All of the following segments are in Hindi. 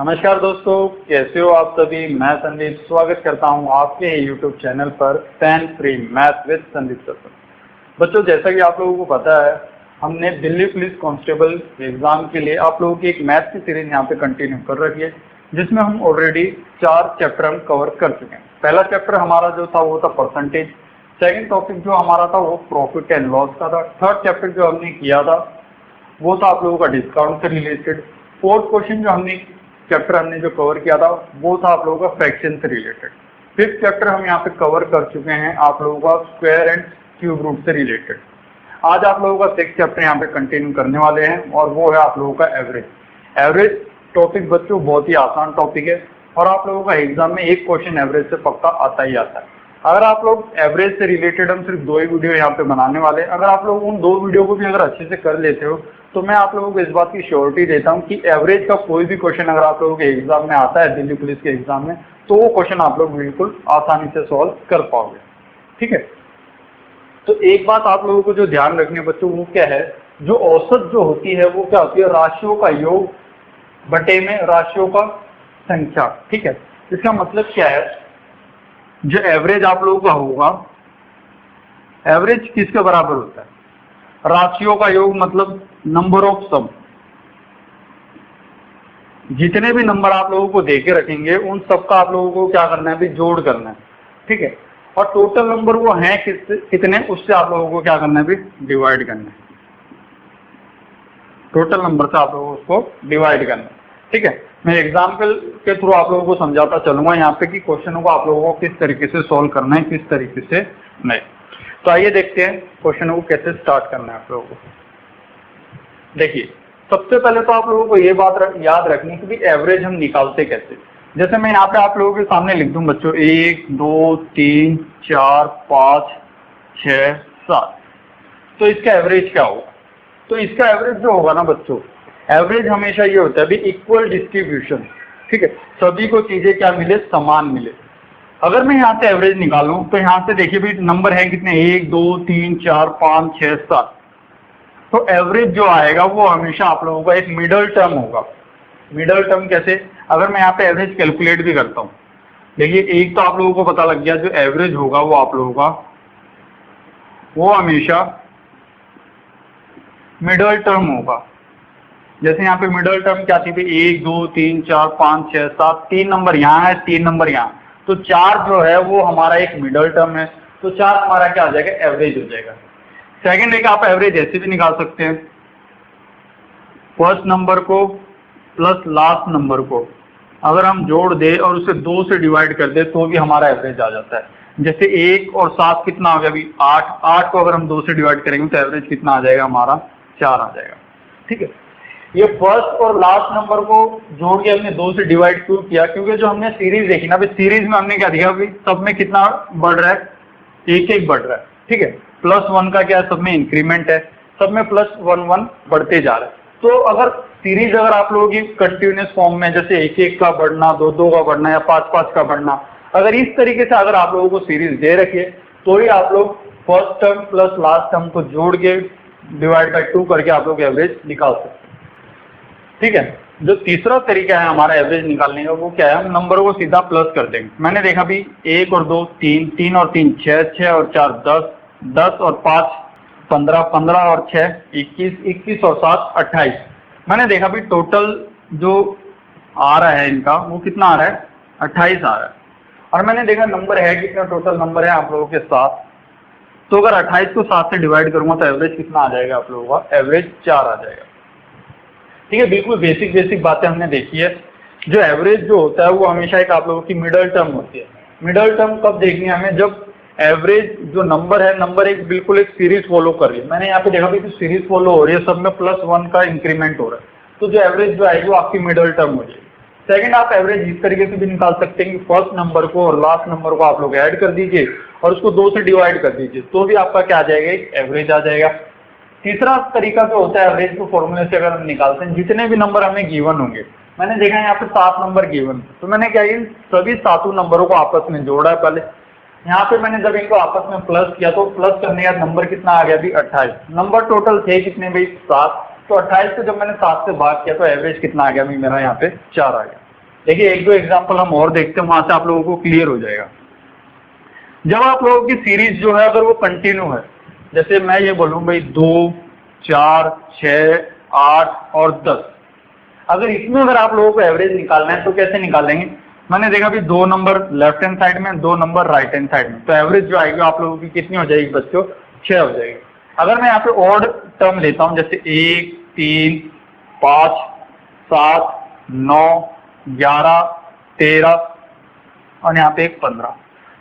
नमस्कार दोस्तों, कैसे हो आप सभी। मैं संदीप स्वागत करता हूं आपके यूट्यूब चैनल पर pain free math with Sandeep sir. बच्चों, जैसा कि आप लोगों को पता है, हमने दिल्ली पुलिस कांस्टेबल एग्जाम के लिए आप लोगों की एक मैथ की सीरीज यहाँ पे कंटिन्यू कर रखी है, जिसमें हम ऑलरेडी 4 चैप्टर हम कवर कर चुके हैं। पहला चैप्टर हमारा जो था वो था परसेंटेज। सेकेंड टॉपिक जो हमारा था वो प्रॉफिट एंड लॉस का था। थर्ड चैप्टर जो हमने किया था वो था आप लोगों का डिस्काउंट से रिलेटेड। फोर्थ क्वेश्चन जो चैप्टर हमने जो कवर किया था वो था आप लोगों का फ्रैक्शन से रिलेटेड। फिफ्थ चैप्टर हम यहाँ पे कवर कर चुके हैं आप लोगों का स्क्वायर एंड क्यूब रूट से रिलेटेड। आज आप लोगों का सिक्स्थ चैप्टर यहाँ पे कंटिन्यू करने वाले हैं और वो है आप लोगों का एवरेज। एवरेज टॉपिक बच्चों बहुत ही आसान टॉपिक है और आप लोगों का एग्जाम में एक क्वेश्चन एवरेज से पक्का आता ही आता है। अगर आप लोग एवरेज से रिलेटेड हम सिर्फ 2 ही वीडियो यहाँ पे बनाने वाले हैं। अगर आप लोग उन 2 वीडियो को भी अगर अच्छे से कर लेते हो तो मैं आप लोगों को इस बात की श्योरिटी देता हूँ कि एवरेज का कोई भी क्वेश्चन अगर आप लोगों के एग्जाम में आता है, दिल्ली पुलिस के एग्जाम में, तो वो क्वेश्चन आप लोग बिल्कुल आसानी से सॉल्व कर पाओगे। ठीक है, तो एक बात आप लोगों को जो ध्यान रखनी है बच्चों, वो क्या है, जो औसत जो होती है वो क्या होती है, राशियों का योग बटे में राशियों का संख्या। ठीक है, इसका मतलब क्या है, जो एवरेज आप लोगों का होगा, एवरेज किसके बराबर होता है, राशियों का योग मतलब नंबर ऑफ सम। जितने भी नंबर आप लोगों को देके रखेंगे उन सबका आप लोगों को क्या करना है, भी जोड़ करना है। ठीक है, और टोटल नंबर वो हैं कितने, उससे आप लोगों को क्या करना है, भी डिवाइड करना है। टोटल नंबर से आप लोगों को उसको डिवाइड करना है। ठीक है, मैं एग्जाम्पल के थ्रू आप लोगों को समझाता चलूंगा यहाँ पे कि क्वेश्चनों को आप लोगों को किस तरीके से सॉल्व करना है, किस तरीके से नहीं। तो आइए देखते हैं क्वेश्चनों को कैसे स्टार्ट करना है आप लोगों को। देखिए, सबसे पहले तो आप लोगों को ये बात याद रखनी है कि एवरेज हम निकालते कैसे। जैसे मैं यहाँ पे आप लोगों के सामने लिख दूं बच्चों, 1 2 3 4 5 6 7, तो इसका एवरेज क्या होगा। तो इसका एवरेज जो होगा ना बच्चों, एवरेज हमेशा ये होता है भी इक्वल डिस्ट्रीब्यूशन। ठीक है, सभी को चीजें क्या मिले, समान मिले। अगर मैं यहाँ से एवरेज निकालूं तो यहाँ से देखिए भी नंबर है कितने, 1 2 3 4 5 6 7। तो एवरेज जो आएगा वो हमेशा आप लोगों का एक मिडल टर्म होगा। मिडल टर्म कैसे, अगर मैं यहाँ पे एवरेज कैलकुलेट भी करता हूँ, देखिए एक तो आप लोगों को पता लग गया, जो एवरेज होगा वो आप लोगों का वो हमेशा मिडल टर्म होगा। जैसे यहाँ पे मिडल टर्म क्या थी, 1 2 3 4 5 6 7, 3 नंबर यहाँ है, 3 नंबर यहाँ, तो 4 जो है वो हमारा एक मिडल टर्म है। तो 4 हमारा क्या आ जाएगा, एवरेज हो जाएगा। सेकंड एक आप एवरेज ऐसे भी निकाल सकते हैं, फर्स्ट नंबर को प्लस लास्ट नंबर को अगर हम जोड़ दे और उसे 2 से डिवाइड कर दे तो भी हमारा एवरेज आ जाता है। जैसे 1 और 7 कितना हो गया, अभी 8, 8 को अगर हम 2 से डिवाइड करेंगे तो एवरेज कितना आ जाएगा, हमारा 4 आ जाएगा। ठीक है, ये फर्स्ट और लास्ट नंबर को जोड़ के हमने 2 से डिवाइड क्यों किया, क्योंकि जो हमने सीरीज देखी ना, सीरीज में हमने क्या देखा, अभी सब में कितना बढ़ रहा है, 1 बढ़ रहा है। ठीक है, +1 का क्या है, सब में इंक्रीमेंट है, सब में +1 1 बढ़ते जा रहा है। तो अगर सीरीज अगर आप लोगों की कंटिन्यूस फॉर्म में, जैसे 1 का बढ़ना, 2 2 का बढ़ना या 5 5 का बढ़ना, अगर इस तरीके से अगर आप लोगों को सीरीज दे रखिए तो ही आप लोग first term plus last term को जोड़ के डिवाइड बाई 2 करके आप लोग एवरेज निकाल सकते हैं। ठीक है, जो तीसरा तरीका है हमारा एवरेज निकालने का वो क्या है, हम नंबरों को सीधा प्लस कर देंगे। मैंने देखा भी 1 और 2 3, 3 और 3 6, 6 और 4 10, 10 और 5 15, 15 और 6 21, 21 और 7 28। मैंने देखा भी टोटल जो आ रहा है इनका वो कितना आ रहा है, 28 आ रहा है। और मैंने देखा नंबर है कितना, टोटल नंबर है आप लोगों के 7। तो अगर 28 को 7 से डिवाइड करूंगा तो एवरेज कितना आ जाएगा आप लोगों का, एवरेज 4 आ जाएगा। ठीक है, बिल्कुल बेसिक बातें हमने देखी है। जो एवरेज जो होता है वो हमेशा एक आप लोगों की मिडल टर्म होती है। मिडल टर्म कब देखनी है हमें, जब एवरेज जो नंबर है, नंबर एक बिल्कुल एक सीरीज फॉलो कर रही है। मैंने यहाँ पे देखा भी तो सीरीज फॉलो हो रही है, सब में +1 का इंक्रीमेंट हो रहा है, तो जो एवरेज जो आएगी वो आपकी मिडल टर्म हो जाएगी। सेकंड, आप एवरेज इस तरीके से भी निकाल सकते हैं कि फर्स्ट नंबर को और लास्ट नंबर को आप लोग ऐड कर दीजिए और उसको 2 से डिवाइड कर दीजिए, तो भी आपका क्या आ जाएगा, एक एवरेज आ जाएगा। तीसरा तरीका जो होता है एवरेज को फॉर्मूले से अगर हम निकालते हैं, जितने भी नंबर हमें गिवन होंगे, मैंने देखा है यहाँ पे 7 नंबर गिवन, तो मैंने क्या किया, सभी 7 नंबरों को आपस में जोड़ा है। पहले यहाँ पे मैंने जब इनको आपस में प्लस किया तो प्लस करने का नंबर कितना आ गया, भी 28। नंबर टोटल थे कितने भाई, 7, तो 28 से जब मैंने 7 से भाग किया तो एवरेज कितना आ गया, भी मेरा यहाँ पे 4 आ गया। देखिए एक दो एग्जाम्पल हम और देखते हैं, वहां से आप लोगों को क्लियर हो जाएगा। जब आप लोगों की सीरीज जो है अगर वो कंटिन्यू है, जैसे मैं ये बोलूं भाई 2, 4, 6, 8 और 10, अगर इसमें अगर आप लोगों को एवरेज निकालना है तो कैसे निकालेंगे? मैंने देखा भी 2 नंबर लेफ्ट हैंड साइड में, 2 नंबर राइट हैंड साइड में, तो एवरेज जो आएगी आप लोगों की कितनी हो जाएगी बच्चों? 6 हो जाएगी। अगर मैं यहाँ पे ऑड टर्म लेता हूँ, जैसे 1, 3, 5, 7, 9, 11, 13 और यहाँ पे 15,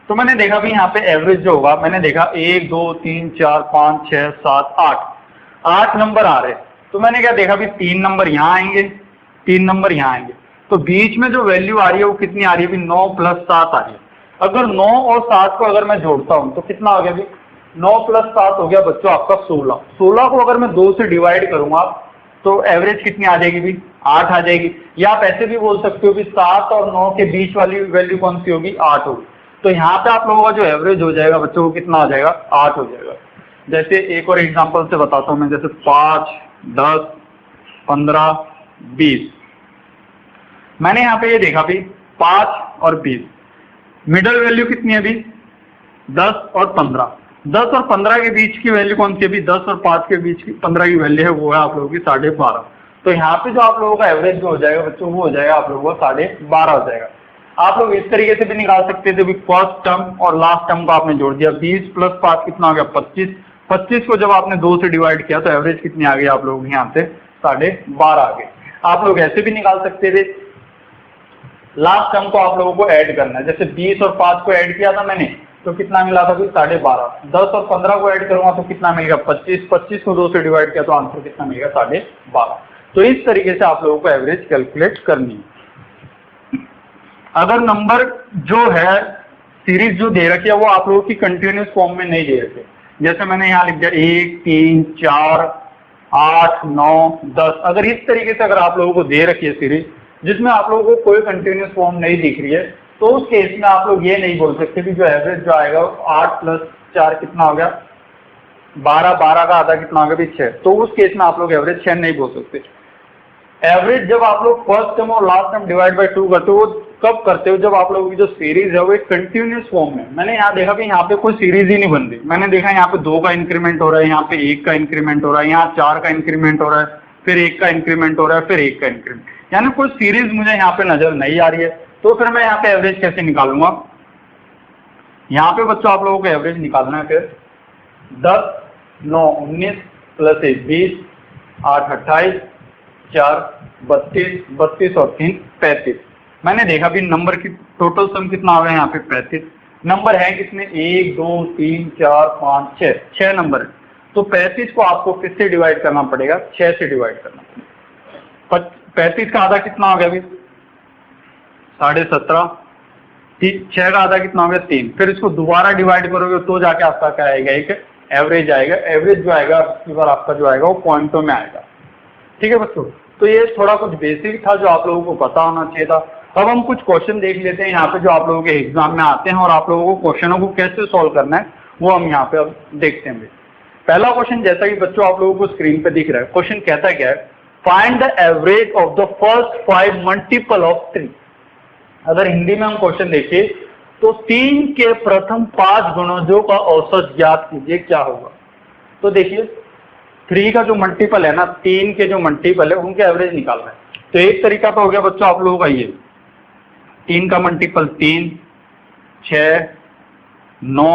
तो मैंने देखा भी यहाँ पे एवरेज जो होगा, मैंने देखा 1, 2, 3, 4, 5, 6, 7, 8 नंबर आ रहे हैं। तो मैंने क्या देखा भी 3 नंबर यहाँ आएंगे, 3 नंबर यहाँ आएंगे, तो बीच में जो वैल्यू आ रही है वो कितनी आ रही है? 9 + 7 आ रही है। अगर 9 और 7 को अगर मैं जोड़ता हूँ तो कितना हो गया भी? 9 + 7 हो गया बच्चों आपका 16। 16 को अगर मैं 2 से डिवाइड करूंगा तो एवरेज कितनी आ जाएगी भी? 8 आ जाएगी। या आप ऐसे भी बोल सकते हो कि 7 और 9 के बीच वाली वैल्यू कौन सी होगी? 8 होगी। तो यहाँ पे आप लोगों का जो एवरेज हो जाएगा बच्चों को कितना आ जाएगा? 8 हो जाएगा। जैसे एक और एग्जांपल से बताता हूँ मैं, जैसे 5, 10, 15, 20, मैंने यहाँ पे ये देखा भी 5 और 20, मिडल वैल्यू कितनी है अभी? 10 और 15। 10 और 15 के बीच की वैल्यू कौन सी है अभी? 10 और 5 के बीच की 15 की वैल्यू है वो है आप लोगों की 12.5। तो यहाँ पे जो आप लोगों का एवरेज जो हो जाएगा बच्चों वो हो जाएगा आप लोगों का 12.5 हो जाएगा। आप लोग इस तरीके से भी निकाल सकते थे, फर्स्ट टर्म और लास्ट टर्म को आपने जोड़ दिया, 20 + 5 कितना हो गया? 25। 25 को जब आपने 2 से डिवाइड किया तो एवरेज कितनी आ गई आप लोगों की? यहाँ से 12.5 आ गई। आप लोग ऐसे भी निकाल सकते थे, लास्ट टर्म को आप लोगों को ऐड करना है। जैसे 20 और 5 को ऐड किया था मैंने तो कितना मिला था? 12.5। 10 और 15 को ऐड करूंगा तो कितना मिलेगा? 25। 25 को 2 से डिवाइड किया तो आंसर कितना मिलेगा? 12.5। तो इस तरीके से आप लोगों को एवरेज कैलकुलेट करनी है। अगर नंबर जो है सीरीज जो दे रखी है वो आप लोगों की कंटिन्यूस फॉर्म में नहीं दे रखे, जैसे मैंने यहाँ लिख दिया 1, 3, 4, 8, 9, 10, अगर इस तरीके से अगर आप लोगों को दे रखी है सीरीज जिसमें आप लोगों को कोई कंटिन्यूस फॉर्म नहीं दिख रही है, तो उस केस में आप लोग ये नहीं बोल सकते कि जो एवरेज जो आएगा 8 + 4 कितना हो गया? 12। 12 का आधा कितना हो गया? 6। तो उस केस में आप लोग एवरेज 6 नहीं बोल सकते। एवरेज जब आप लोग फर्स्ट टर्म और लास्ट टर्म डिवाइड बाय 2 करते हो, कब करते हो? जब आप लोगों की जो सीरीज है वो एक कंटिन्यूस फॉर्म में। मैंने यहाँ देखा कि यहाँ पे कोई सीरीज ही नहीं बन रही। मैंने देखा यहाँ पे 2 का इंक्रीमेंट हो रहा है, यहाँ पे 1 का इंक्रीमेंट हो रहा है, यहाँ 4 का इंक्रीमेंट हो रहा है, फिर 1 का इंक्रीमेंट हो रहा है, फिर 1 का इंक्रीमेंट, यानी कोई सीरीज मुझे यहाँ पे नजर नहीं आ रही है। तो फिर मैं यहाँ पे एवरेज कैसे निकालूंगा? यहाँ पे बच्चों आप लोगों को एवरेज निकालना है फिर 10, 9, 19 + 1 20, 8 28, 4 32, 32 और 3 35। मैंने देखा भी नंबर की टोटल सम कितना आ गया यहाँ पे? 35। नंबर है कितने? 1, 2, 3, 4, 5, 6, 6 नंबर है। तो 35 को आपको किससे डिवाइड करना पड़ेगा? 6 से डिवाइड करना पड़ेगा। 35 का आधा कितना हो गया अभी? 17.5। 6 का आधा कितना हो गया? 3। फिर इसको दोबारा डिवाइड करोगे तो जाके आपका क्या आएगा? एक एवरेज आएगा। एवरेज जो आएगा इस बार आपका जो आएगा वो पॉइंटों में आएगा। ठीक है बच्चों, तो ये थोड़ा कुछ बेसिक था जो आप लोगों को पता होना चाहिए था। अब हम कुछ क्वेश्चन देख लेते हैं यहाँ पे जो आप लोगों के एग्जाम में आते हैं और आप लोगों को क्वेश्चनों को कैसे सॉल्व करना है वो हम यहाँ पे अब देखते हैं। पहला क्वेश्चन जैसा कि बच्चों आप लोगों को स्क्रीन पे दिख रहा है, क्वेश्चन कहता क्या है? Find the average of the first 5 multiple of 3। अगर हिंदी में हम क्वेश्चन देखिए तो 3 के प्रथम 5 गुणजों का औसत ज्ञात कीजिए, क्या होगा? तो देखिए 3 का जो मल्टीपल है ना, 3 के जो मल्टीपल है उनके एवरेज निकालना है। तो एक तरीका तो हो गया बच्चों आप लोगों का ये 3 का मल्टीपल 3, 6, 9,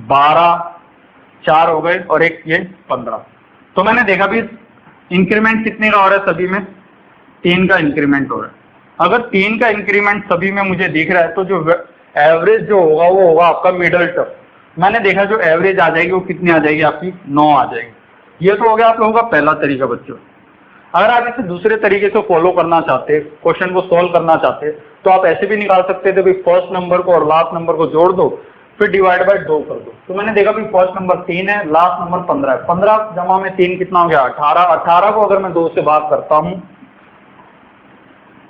12, 4 हो गए और एक ये 15। तो मैंने देखा भी इंक्रीमेंट कितने का हो रहा है? सभी में 3 का इंक्रीमेंट हो रहा है। अगर 3 का इंक्रीमेंट सभी में मुझे दिख रहा है तो जो एवरेज जो होगा वो होगा आपका मिडल टर्म। मैंने देखा जो एवरेज आ जाएगी वो कितनी आ जाएगी आपकी? 9 आ जाएगी। ये तो हो गया आप लोगों का पहला तरीका बच्चों। अगर आप इसे दूसरे तरीके से फॉलो करना चाहते हैं, क्वेश्चन को सोल्व करना चाहते हैं, तो आप ऐसे भी निकाल सकते थे, फर्स्ट नंबर को और लास्ट नंबर को जोड़ दो, फिर डिवाइड बाय 2 कर दो। तो मैंने देखा भी फर्स्ट नंबर 3 है, लास्ट नंबर 15 है। 15 जमा में 3 कितना हो गया? 18। 18 को अगर मैं 2 से भाग करता हूं,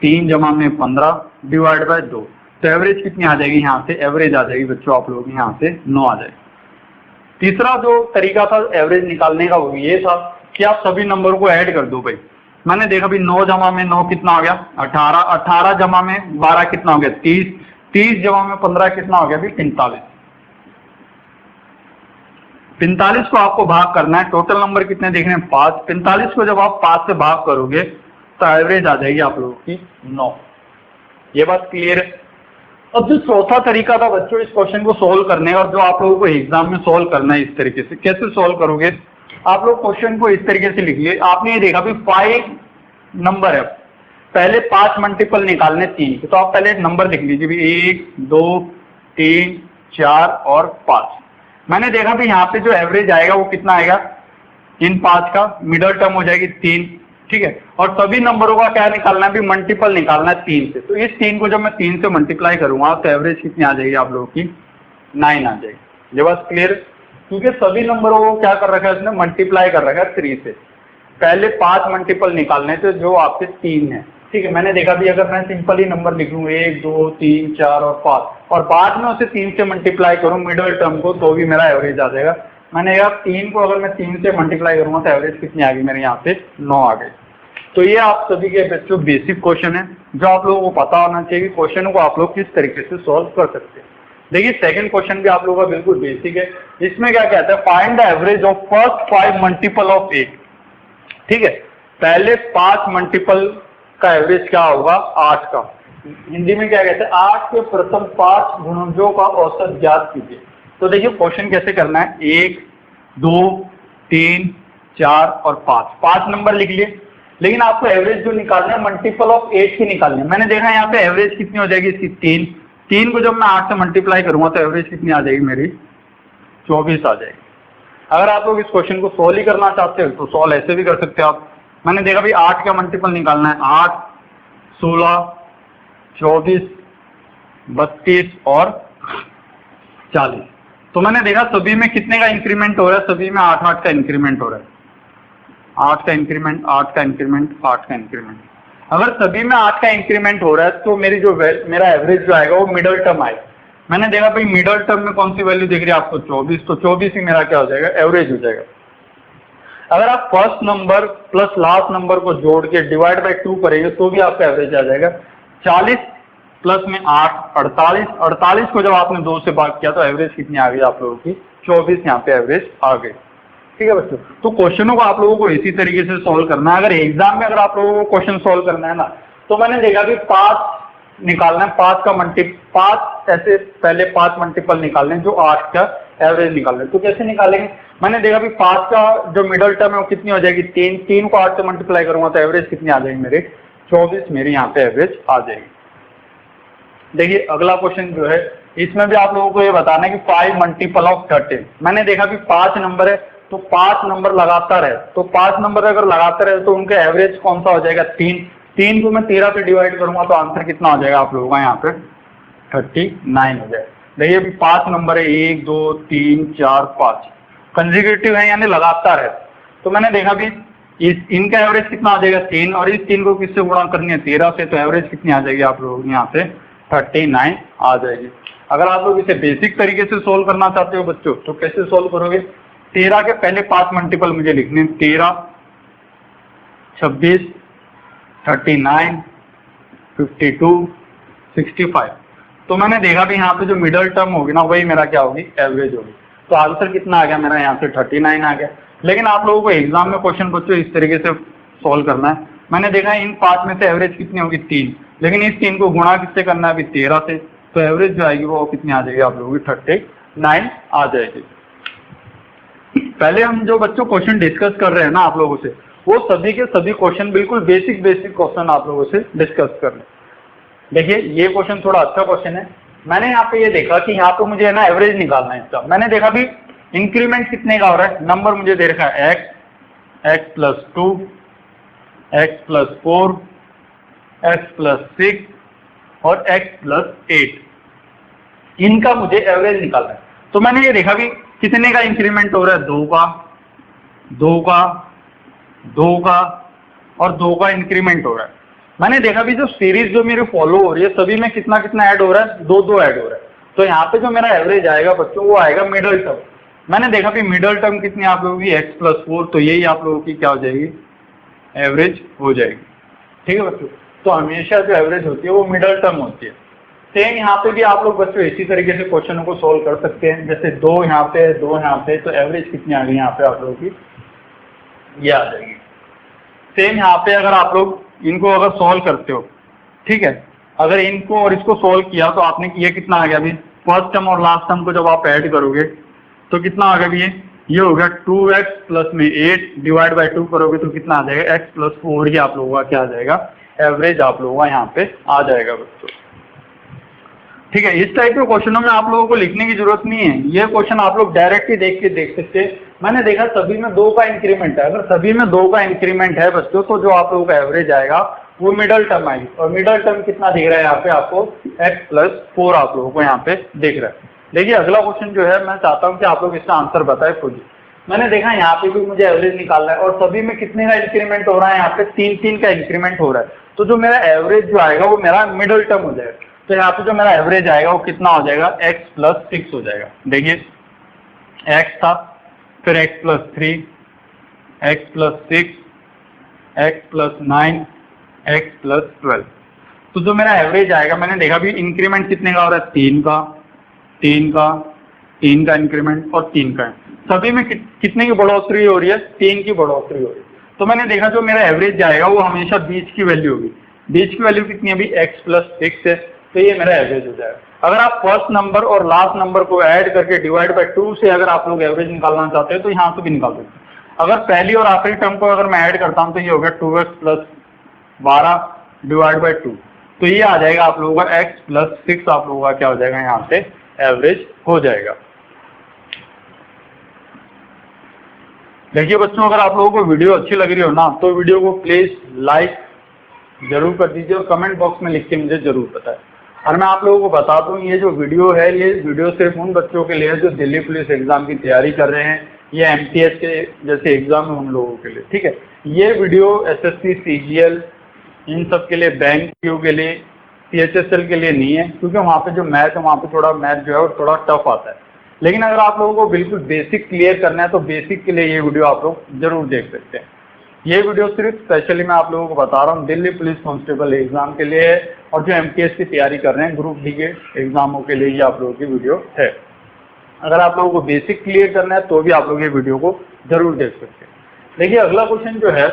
3 जमा में 15 डिवाइड बाय 2, तो एवरेज कितनी आ जाएगी? यहाँ से एवरेज आ जाएगी बच्चों आप लोग यहाँ से 9 आ जाएगी। तीसरा जो तरीका था एवरेज निकालने का वो ये था कि आप सभी नंबर को ऐड कर दो भाई। मैंने देखा भी 9 जमा में 9 कितना हो गया 18, 18 जमा में 12 कितना हो गया 30, 30 जमा में 15 कितना हो गया भी 45। 45 को आपको भाग करना है, टोटल नंबर कितने देखने हैं 5। 45 को जब आप 5 से भाग करोगे तो एवरेज आ जाएगी आप लोगों की 9। ये बात क्लियर है। अब जो चौथा तरीका था बच्चों इस क्वेश्चन को सोल्व करने का, और जो आप लोगों को एग्जाम में सोल्व करना है इस तरीके से, कैसे सोल्व करोगे आप लोग क्वेश्चन को इस तरीके से लिखिए। आपने ये देखा भी 5 नंबर है, पहले 5 मल्टीपल निकालने 3 के, तो आप पहले नंबर लिख लीजिए भी 1 2 3 4 और 5। मैंने देखा भी यहाँ पे जो एवरेज आएगा वो कितना आएगा, इन 5 का मिडल टर्म हो जाएगी 3, ठीक है। और सभी नंबरों का क्या निकालना है भी मल्टीपल निकालना है 3 से, तो इस 3 को जब मैं 3 से मल्टीप्लाई करूंगा तो एवरेज कितनी आ जाएगी आप लोगों की 9 आ जाएगी। ये बात क्लियर, क्योंकि सभी नंबरों को क्या कर रखा है इसने मल्टीप्लाई कर रखा है 3 से। पहले 5 मल्टीपल निकालने थे जो आपके 3 है, ठीक है। मैंने देखा भी अगर मैं सिंपल ही नंबर लिख लूँ 1 2 3 4 और 5 और बाद में उसे 3 से मल्टीप्लाई करूँ मिडल टर्म को, तो भी मेरा एवरेज आ जाएगा। मैंने यार 3 को अगर मैं 3 से मल्टीप्लाई करूंगा तो एवरेज कितनी आ गई मेरे यहाँ पे 9 आ गई। तो ये आप सभी के बच्चों बेसिक क्वेश्चन है जो आप लोगों को पता होना चाहिए कि क्वेश्चन को आप लोग किस तरीके से सॉल्व कर सकते हैं। देखिए सेकंड क्वेश्चन भी आप लोगों का बिल्कुल बेसिक है। इसमें क्या कहता है, find the average of first 5 multiple of 8, ठीक है। पहले 5 मल्टीपल का एवरेज क्या होगा 8 का। हिंदी में क्या कहते हैं, 8 के प्रथम 5 गुणजों का औसत ज्ञात कीजिए। तो देखिए क्वेश्चन कैसे करना है, 1 2 3 4 और 5 नंबर लिख लिए, लेकिन आपको एवरेज जो निकालना है मल्टीपल ऑफ 8 की निकालनी है। मैंने देखा यहाँ पे एवरेज कितनी हो जाएगी इसकी 3 को जब मैं 8 से मल्टीप्लाई करूंगा तो एवरेज कितनी आ जाएगी मेरी 24 आ जाएगी। अगर आप लोग इस क्वेश्चन को सोल्व ही करना चाहते हो तो सोल्व ऐसे भी कर सकते हो आप। मैंने देखा भाई 8 का मल्टीपल निकालना है, 8 16 24 32 और 40। तो मैंने देखा सभी में कितने का इंक्रीमेंट हो रहा है, सभी में 8 का इंक्रीमेंट हो रहा है, 8 का इंक्रीमेंट 8 का इंक्रीमेंट 8 का इंक्रीमेंट। अगर सभी में 8 का इंक्रीमेंट हो रहा है तो मेरी जो मेरा एवरेज जो आएगा वो मिडल टर्म आएगा। मैंने देखा भाई मिडल टर्म में कौन सी वैल्यू दिख रही है आपको 24, तो 24 ही मेरा क्या हो जाएगा एवरेज हो जाएगा। अगर आप first number plus last number को जोड़ के डिवाइड बाई 2 करेंगे तो भी आपका एवरेज आ जाएगा। 40 प्लस में 8 48, 48 को जब आपने 2 से भाग किया तो एवरेज कितनी आ गई आप लोगों की 24, यहाँ पे एवरेज आ गई। ठीक है बच्चों, तो क्वेश्चनों को आप लोगों को इसी तरीके से सॉल्व करना है। अगर एग्जाम में अगर आप लोगों को क्वेश्चन सॉल्व करना है ना, तो मैंने देखा कि 5 निकालना है, 5 ऐसे पहले 5 मल्टीपल निकालने जो 8 का एवरेज निकालना है। तो कैसे निकालेंगे, मैंने देखा भी 5 का जो मिडल टर्म है वो कितनी हो जाएगी 3 को 8 से मल्टीप्लाई करूंगा तो एवरेज कितनी आ जाएगी मेरे 24, मेरी यहाँ पे एवरेज आ जाएगी। देखिए अगला क्वेश्चन जो है इसमें भी आप लोगों को ये बताना है कि 5 मल्टीपल ऑफ 13। मैंने देखा भी 5 नंबर है तो 5 नंबर लगातार है, तो 5 नंबर अगर लगातार है तो उनका एवरेज कौन सा हो जाएगा 3 को मैं 13 से डिवाइड करूंगा तो आंसर कितना हो जाएगा आप लोगों का यहाँ पे 39 हो जाएगा। देखिए अभी 5 नंबर है 1 2 3 4 5 कंसेक्यूटिव है यानी लगातार है, तो मैंने देखा भी इनका एवरेज कितना आ जाएगा 3 और इस 3 को किससे गुणा करनी है 13 से, तो एवरेज कितनी आ जाएगी आप लोगों की यहाँ पे 39 आ जाएगी। अगर आप लोग इसे बेसिक तरीके से सोल्व करना चाहते हो बच्चों तो कैसे सोल्व करोगे, 13 के पहले 5 मल्टीपल मुझे लिखने 13 26 39 52 65। तो मैंने देखा भी यहाँ पे जो मिडल टर्म होगी ना वही मेरा क्या होगी एवरेज होगी, तो आंसर कितना आ गया मेरा यहाँ से 39 आ गया। लेकिन आप लोगों को एग्जाम में क्वेश्चन बच्चों इस तरीके से सोल्व करना है। मैंने देखा इन 5 में से एवरेज कितनी होगी 3, लेकिन इस 3 को गुणा किससे करना है अभी 13 से, तो एवरेज जो आएगी वो कितनी आ जाएगी आप लोगों की 39 आ जाएगी। पहले हम जो बच्चों क्वेश्चन डिस्कस कर रहे हैं ना आप लोगों से, वो सभी के सभी क्वेश्चन बिल्कुल बेसिक क्वेश्चन आप लोगों से डिस्कस कर रहे हैं। देखिए ये क्वेश्चन थोड़ा अच्छा क्वेश्चन है। मैंने यहाँ पे ये देखा कि यहाँ पे मुझे है ना एवरेज निकालना है इसका। मैंने देखा भी इंक्रीमेंट कितने का हो रहा है, नंबर मुझे दे रखा है x plus 2 x plus 4 x plus 6 और x प्लस 8, इनका मुझे एवरेज निकालना है। तो मैंने ये देखा भी कितने का इंक्रीमेंट हो रहा है 2 का 2 का 2 का और 2 का इंक्रीमेंट हो रहा है। मैंने देखा भी जो सीरीज जो मेरे फॉलो हो रही है सभी में कितना कितना ऐड हो रहा है 2 ऐड हो रहा है। तो यहाँ पे जो मेरा एवरेज आएगा बच्चों वो आएगा मिडल टर्म। मैंने देखा भी मिडल टर्म कितनी आप लोगों की x प्लस 4, तो यही आप लोगों की क्या हो जाएगी एवरेज हो जाएगी। ठीक है बच्चों, तो हमेशा जो एवरेज होती है वो मिडल टर्म होती है। सेम यहाँ पे भी आप लोग बच्चों इसी तरीके से क्वेश्चनों को सोल्व कर सकते हैं। जैसे 2 यहाँ पे 2 यहाँ पे, तो एवरेज कितनी आ गई यहाँ पे आप लोगों की, ये आ जाएगी। सेम यहाँ पे अगर आप लोग इनको अगर सोल्व करते हो, ठीक है, अगर इनको और इसको सोल्व किया तो आपने ये कितना आ गया अभी, फर्स्ट टर्म और लास्ट टर्म को जब आप ऐड करोगे तो कितना आ गया अभी, ये हो गया 2x प्लस में 8 डिवाइड बाई 2 करोगे तो कितना आ जाएगा, x प्लस 4, ये आप लोगों का क्या आ जाएगा, एवरेज आप लोगों का यहाँ पे आ जाएगा बच्चों। ठीक है, इस टाइप के क्वेश्चनों में आप लोगों को लिखने की जरूरत नहीं है, ये क्वेश्चन आप लोग डायरेक्ट ही देख के देख सकते हैं। मैंने देखा सभी में 2 का इंक्रीमेंट है, अगर सभी में 2 का इंक्रीमेंट है बच्चों तो जो आप लोगों का एवरेज आएगा वो मिडल टर्म आएगी। और मिडल टर्म कितना दिख रहा है यहाँ पे आपको, x प्लस 4 आप लोगों को यहाँ पे दिख रहा है। देखिए अगला क्वेश्चन जो है मैं चाहता हूँ कि आप लोग इसका आंसर बताए खुद। मैंने देखा यहाँ पे भी मुझे एवरेज निकालना है और सभी में कितने का इंक्रीमेंट हो रहा है, यहाँ पे 3 का इंक्रीमेंट हो रहा है, तो जो मेरा एवरेज जो आएगा वो मेरा मिडल टर्म हो जाएगा। तो यहाँ पे जो मेरा एवरेज आएगा वो कितना हो जाएगा, x प्लस 6 हो जाएगा। देखिए x था, फिर x plus 3, x plus 6, x plus 9, x plus 12। तो जो मेरा एवरेज आएगा, मैंने देखा भी इंक्रीमेंट कितने का हो रहा है, 3 का, 3 का, 3 का इंक्रीमेंट और 3 का। सभी में कितने की बढ़ोतरी हो रही है, 3 की बढ़ोतरी हो रही है। तो मैंने देखा जो मेरा एवरेज आएगा वो हमेशा बीच की वैल्यू होगी। बीच की वैल्यू कितनी है अभी, x प्लस 6 है, तो ये मेरा एवरेज हो जाएगा। अगर आप फर्स्ट नंबर और लास्ट नंबर को ऐड करके डिवाइड बाय 2 से अगर आप लोग एवरेज निकालना चाहते हैं तो यहाँ से भी निकाल सकते हैं। अगर पहली और आखिरी टर्म को अगर मैं ऐड करता हूँ तो ये हो गया 2x प्लस 12 डिवाइड बाई 2, तो ये आ जाएगा आप लोगों का x प्लस 6 आप लोगों का क्या हो जाएगा, यहाँ से एवरेज हो जाएगा। देखिए बच्चों, अगर आप लोगों को वीडियो अच्छी लग रही हो ना तो वीडियो को प्लीज लाइक जरूर कर दीजिए और कमेंट बॉक्स में लिख के मुझे जरूर बताएं। और मैं आप लोगों को बता दूं, ये जो वीडियो है ये वीडियो सिर्फ उन बच्चों के लिए है जो दिल्ली पुलिस एग्जाम की तैयारी कर रहे हैं, ये MTS के जैसे एग्जाम है उन लोगों के लिए। ठीक है, ये वीडियो SSC CGL इन सब के लिए, बैंक के लिए, CHSL के लिए नहीं है, क्योंकि वहाँ पे जो मैथ है वहाँ पे थोड़ा मैथ जो है वो थोड़ा टफ आता है। लेकिन अगर आप लोगों को बिल्कुल बेसिक क्लियर करना है तो बेसिक के लिए ये वीडियो आप लोग जरूर देख सकते हैं। ये वीडियो सिर्फ स्पेशली मैं आप लोगों को बता रहा हूँ दिल्ली पुलिस कांस्टेबल एग्जाम के लिए है और जो MTS की तैयारी कर रहे हैं ग्रुप डी के एग्जामों के लिए ये आप लोगों की वीडियो है। अगर आप लोगों को बेसिक क्लियर करना है तो भी आप लोग ये वीडियो को जरूर देख सकते हैं। देखिए अगला क्वेश्चन जो है,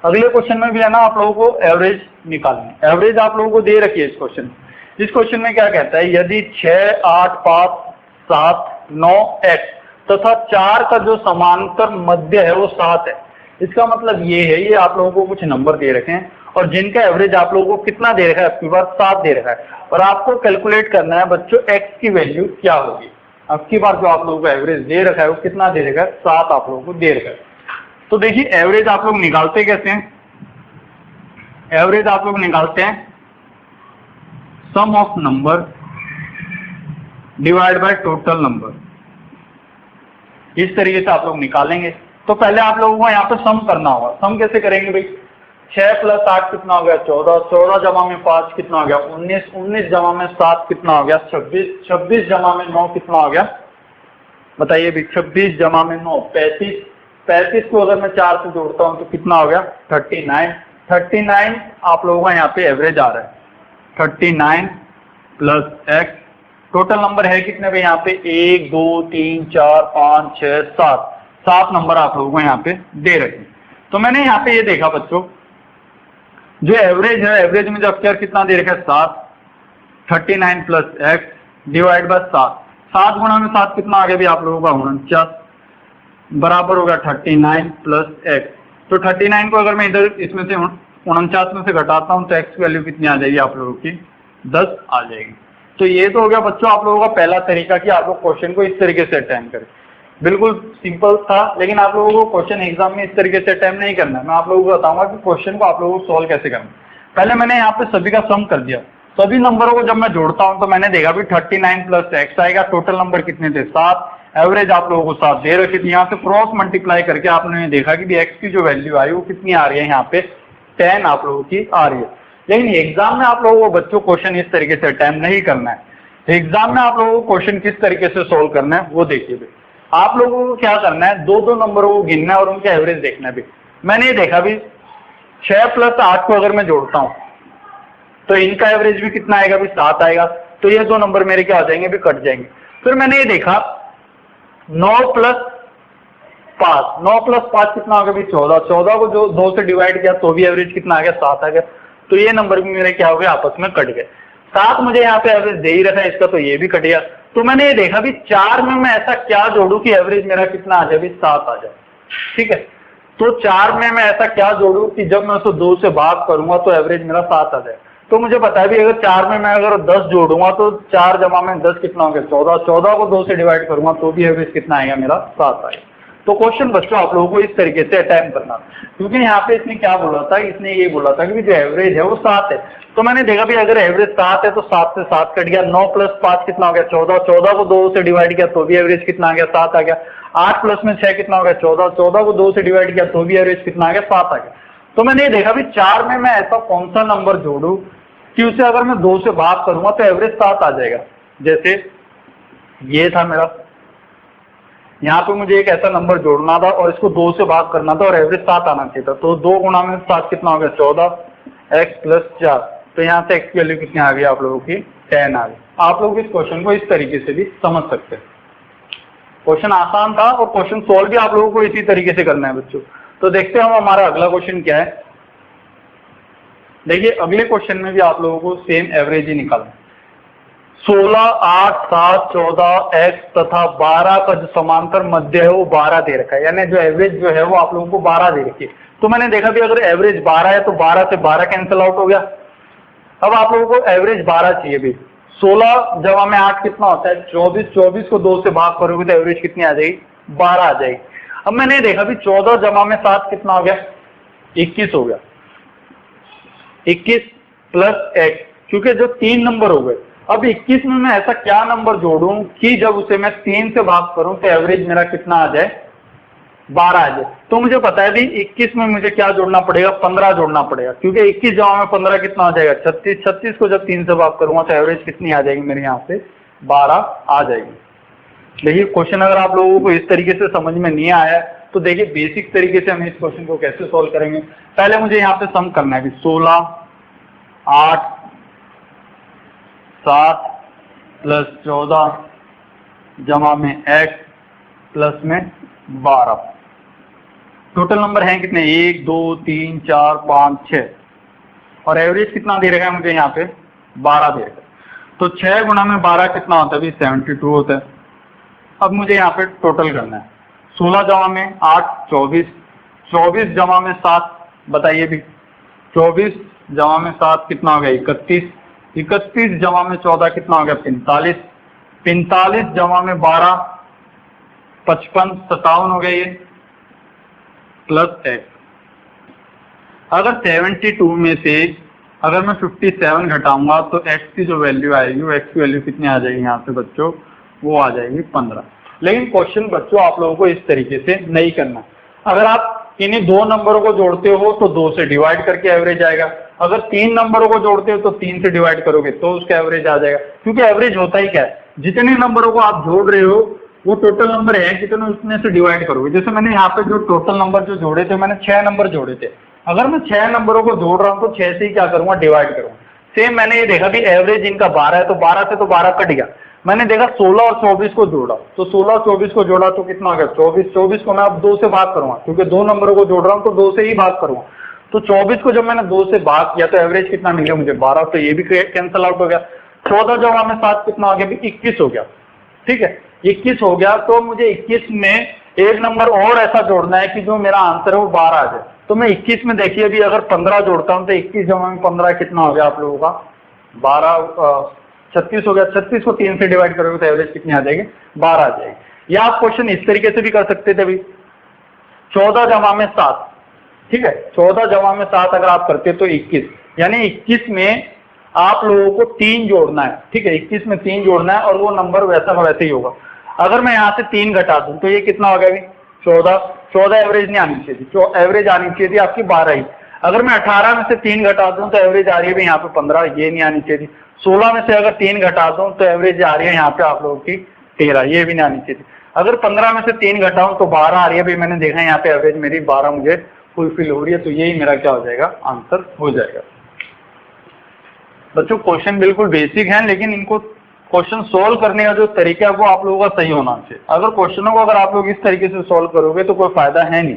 अगले क्वेश्चन में भी है ना आप लोगों को एवरेज निकालनी है। एवरेज आप लोगों को दे रखी है इस क्वेश्चन में क्या कहता है, यदि 6, 8, 5, 7, 9 x तथा 4 का जो समांतर मध्य है वो 7 है। इसका मतलब ये है, ये आप लोगों को कुछ नंबर दे रखे हैं और जिनका एवरेज आप लोगों को कितना दे रखा है, आपके पास 7 दे रखा है और आपको कैलकुलेट करना है बच्चों x की वैल्यू क्या होगी। अब की बार जो आप लोगों को एवरेज दे रखा है वो कितना दे रखा है, 7 आप लोगों को दे रखा है। तो देखिए एवरेज आप लोग निकालते कैसे हैं, एवरेज आप लोग निकालते हैं sum of number divide by total number, इस तरीके से आप लोग निकालेंगे। तो पहले आप लोगों को यहाँ पे सम करना होगा। सम कैसे करेंगे भाई, 6 प्लस 8 कितना हो गया, 14, 14 जमा में 5 कितना हो गया, 19, 19 जमा में 7 कितना हो गया, 26, 26 जमा में 9 कितना हो गया, बताइए भाई, 26 जमा में 9 35, 35 को अगर मैं 4 से जोड़ता हूँ तो कितना हो गया, 39, 39 आप लोगों का यहाँ पे एवरेज आ रहा है। 39 प्लस x, टोटल नंबर है कितने भाई यहाँ पे, 1, 2, 3, 4, 5, 6, 7, 7 नंबर आप लोगों को यहाँ पे दे रखे। तो मैंने यहाँ पे ये देखा बच्चों, जो एवरेज है, एवरेज में जो अक्षर कितना दे रखा है, 7, 39 प्लस x डिवाइड बाय 7, 7 गुणा में 7 कितना आ गया भी आप लोगों का, 49 बराबर होगा 39 प्लस x। तो 39 को अगर मैं इधर इसमें से 49 में से घटाता हूँ तो x की वैल्यू कितनी आ जाएगी आप लोगों की, 10 आ जाएगी। तो ये तो हो गया बच्चों आप लोगों का पहला तरीका कि आप लोग क्वेश्चन को इस तरीके से अटेम्प्ट करें। बिल्कुल सिंपल था, लेकिन आप लोगों को क्वेश्चन एग्जाम में इस तरीके से अटेम्प्ट नहीं करना है। मैं आप लोगों को बताऊंगा कि क्वेश्चन को आप लोगों को सॉल्व कैसे करना है। पहले मैंने यहाँ पे सभी का सम कर दिया, सभी नंबरों को जब मैं जोड़ता हूँ तो मैंने देखा भी 39 प्लस x आएगा, टोटल नंबर कितने थे, 7, एवरेज आप लोगों को 7 दे रखी थी। यहाँ से क्रॉस मल्टीप्लाई करके आपने देखा कि x की जो वैल्यू आई वो कितनी आ रही है, यहाँ पे 10 आप लोगों की आ रही है। लेकिन एग्जाम में आप लोगों को बच्चों क्वेश्चन इस तरीके से अटेम्प्ट नहीं करना है। एग्जाम में आप लोगों को क्वेश्चन किस तरीके से सोल्व करना है वो देखिए। आप लोगों को क्या करना है, 2-2 नंबरों को गिनना है और उनका एवरेज देखना है। मैंने ये देखा भी 6 प्लस 8 को अगर मैं जोड़ता हूं तो इनका एवरेज भी कितना आएगा भी 7 आएगा, तो ये दो नंबर मेरे क्या हो जाएंगे भी कट जाएंगे। फिर मैंने ये देखा 9 प्लस 5 कितना आ गया भी 14, 14 को जो 2 से डिवाइड किया तो भी एवरेज कितना आ गया 7 आ गया, तो ये नंबर भी मेरे क्या हो गए आपस में कट गए। 7 मुझे यहाँ पे एवरेज दे ही रखा है इसका, तो ये भी कट गया। तो मैंने ये देखा भी 4 में मैं ऐसा क्या जोड़ू कि एवरेज मेरा कितना आ जाए भी 7 आ जाए, ठीक है। तो 4 में मैं ऐसा क्या जोड़ू कि जब मैं उसको 2 से भाग करूंगा तो एवरेज मेरा 7 आ जाए। तो मुझे पता है भी अगर 4 में मैं अगर 10 जोड़ूंगा तो 4 जमा में 10 कितना हो गया 14, 14 को 2 से डिवाइड करूंगा तो भी एवरेज कितना आएगा मेरा 7 आएगा। तो क्वेश्चन बच्चों आप लोगों को इस तरीके से अटेम्प्ट करना, क्योंकि यहाँ पे इसने क्या बोला था, इसने ये बोला था कि जो एवरेज है वो 7 है। तो मैंने देखा भी अगर एवरेज 7 है तो 7 से 7 कट गया, 9 प्लस 5 कितना हो गया 14, 14 को 2 से डिवाइड किया तो भी एवरेज कितना आ गया 7 आ गया। 8 प्लस में 6 कितना हो गया 14, 14 को 2 से डिवाइड किया तो भी एवरेज कितना आ गया 7 आ गया। तो मैंने ये देखा भी 4 में मैं ऐसा कौन सा नंबर जोड़ू कि उसे अगर मैं 2 से भाग करूंगा तो एवरेज 7 आ जाएगा। जैसे ये था मेरा, यहाँ पे मुझे एक ऐसा नंबर जोड़ना था और इसको 2 से भाग करना था और एवरेज 7 आना चाहिए था। तो 2 गुणा में 7 कितना हो गया 14, x प्लस 4, तो यहाँ से x की वैल्यू कितनी आ गई आप लोगों की 10 आ गई। आप लोग इस क्वेश्चन को इस तरीके से भी समझ सकते हैं। क्वेश्चन आसान था और क्वेश्चन सोल्व भी आप लोगों को इसी तरीके से करना है बच्चों। तो देखते हैं हम हमारा अगला क्वेश्चन क्या है। देखिए अगले क्वेश्चन में भी आप लोगों को सेम एवरेज ही निकालना है। 16, 8, 7, 14, x तथा 12 का जो समांतर मध्य है वो 12 दे रखा है, यानी जो एवरेज जो है वो आप लोगों को 12 दे रखी है। तो मैंने देखा भी अगर एवरेज 12 है तो 12 से 12 कैंसिल आउट हो गया। अब आप लोगों को एवरेज 12 चाहिए भी। 16 जमा में 8 कितना होता है 24, 24 को 2 से भाग करोगे तो एवरेज कितनी आ जाएगी 12 आ जाएगी। अब मैंने देखा भी 14 जमा में 7 कितना हो गया 21 हो गया, 21 प्लस x, क्योंकि जो 3 नंबर हो गए। अब 21 में मैं ऐसा क्या नंबर जोड़ूं कि जब उसे मैं 3 से भाग करूं तो एवरेज मेरा कितना आ जाए 12 आ जाए। तो मुझे पता है भी 21 में मुझे क्या जोड़ना पड़ेगा 15 जोड़ना पड़ेगा, क्योंकि 21 जमा में 15 कितना आ जाएगा 36, 36 को जब 3 से भाग करूंगा तो एवरेज कितनी आ जाएगी मेरे यहाँ से 12 आ जाएगी। देखिए क्वेश्चन अगर आप लोगों को इस तरीके से समझ में नहीं आया तो देखिए बेसिक तरीके से हम इस क्वेश्चन को कैसे सोल्व करेंगे। पहले मुझे यहाँ पे सम करना है 16, 8, 7 प्लस 14 जमा में x प्लस में 12, टोटल नंबर है कितने 1, 2, 3, 4, 5, 6 और एवरेज कितना दे रखा है मुझे यहाँ पे 12 दे रखा है। तो 6 गुणा में 12 कितना होता है भी 72 होता है। अब मुझे यहाँ पे टोटल करना है 16 जमा में 8 24, 24 जमा में 7 बताइए भी 24 जमा में 7 कितना हो गया 31, 31 जमा में 14 कितना हो गया 45, 45 जमा में 12 55, 57 हो गया ये प्लस x। अगर 72 में से अगर मैं 57 घटाऊंगा तो x की जो वैल्यू आएगी वो x की वैल्यू कितनी आ जाएगी यहाँ पे बच्चों वो आ जाएगी 15। लेकिन क्वेश्चन बच्चों आप लोगों को इस तरीके से नहीं करना। अगर आप इन्हीं 2 नंबरों को जोड़ते हो तो 2 से डिवाइड करके एवरेज आएगा, अगर 3 नंबरों को जोड़ते हो तो 3 से डिवाइड करोगे तो उसका एवरेज आ जाएगा। क्योंकि एवरेज होता ही क्या है जितने नंबरों को आप जोड़ रहे हो वो टोटल नंबर है कितने उतने से डिवाइड करोगे। जैसे मैंने यहाँ पे जो टोटल नंबर जो जोड़े थे मैंने 6 नंबर जोड़े थे, अगर मैं 6 नंबरों को जोड़ रहा हूँ तो 6 से ही क्या करूंगा डिवाइड करूंगा। सेम मैंने ये देखा भी एवरेज इनका 12 है तो 12 से तो 12 कट गया। मैंने देखा 16 और 24 को जोड़ा तो 16 और 24 को जोड़ा तो कितना हो गया 24, 24 को मैं अब 2 से भाग करूंगा क्योंकि 2 नंबरों को जोड़ रहा हूँ तो 2 से ही भाग करूंगा। तो 24 को जब मैंने 2 से भाग किया तो एवरेज कितना मिल गया मुझे 12, तो ये भी कैंसिल आउट हो गया। 14 जमा में 7 कितना हो गया 21 हो गया, ठीक है 21 हो गया। तो मुझे 21 में एक नंबर और ऐसा जोड़ना है कि जो मेरा आंसर है वो 12 आ जाए। तो मैं 21 में देखिए अभी अगर 15 जोड़ता हूँ तो 21 जमा में 15 कितना हो गया आप लोगों का 36 हो गया। 36 को 3 से डिवाइड करोगे तो एवरेज कितनी आ जाएगी 12 आ जाएगी। या आप क्वेश्चन इस तरीके से भी कर सकते थे भी 14 जमा में 7, ठीक है 14 जमा में 7 अगर आप करते तो 21, यानी 21 में आप लोगों को 3 जोड़ना है, ठीक है 21 में 3 जोड़ना है और वो नंबर वैसा का वैसे ही होगा। अगर मैं यहाँ से 3 घटा दूं तो ये कितना हो गया भी 14 एवरेज नहीं आनी चाहिए थी, एवरेज आनी चाहिए थी आपकी 12 ही। अगर मैं 18 में से 3 घटा दूं तो एवरेज आ रही है भी यहाँ पे 15, ये नहीं आनी चाहिए थी। 16 में से अगर 3 घटा दूं तो एवरेज आ रही है यहाँ पे आप लोगों की 13, ये भी नहीं आनी चाहिए थी। अगर 15 में से 3 घटाऊं तो 12 आ रही है भाई, मैंने देखा यहाँ पे एवरेज मेरी 12 मुझे फुलफिल हो रही है, तो यही मेरा क्या हो जाएगा, आंसर हो जाएगा। बच्चों क्वेश्चन बिल्कुल बेसिक हैं, लेकिन इनको क्वेश्चन सोल्व करने का जो तरीका है वो आप लोगों का सही होना चाहिए। अगर क्वेश्चनों को अगर आप लोग इस तरीके से सोल्व करोगे तो कोई फायदा है नहीं।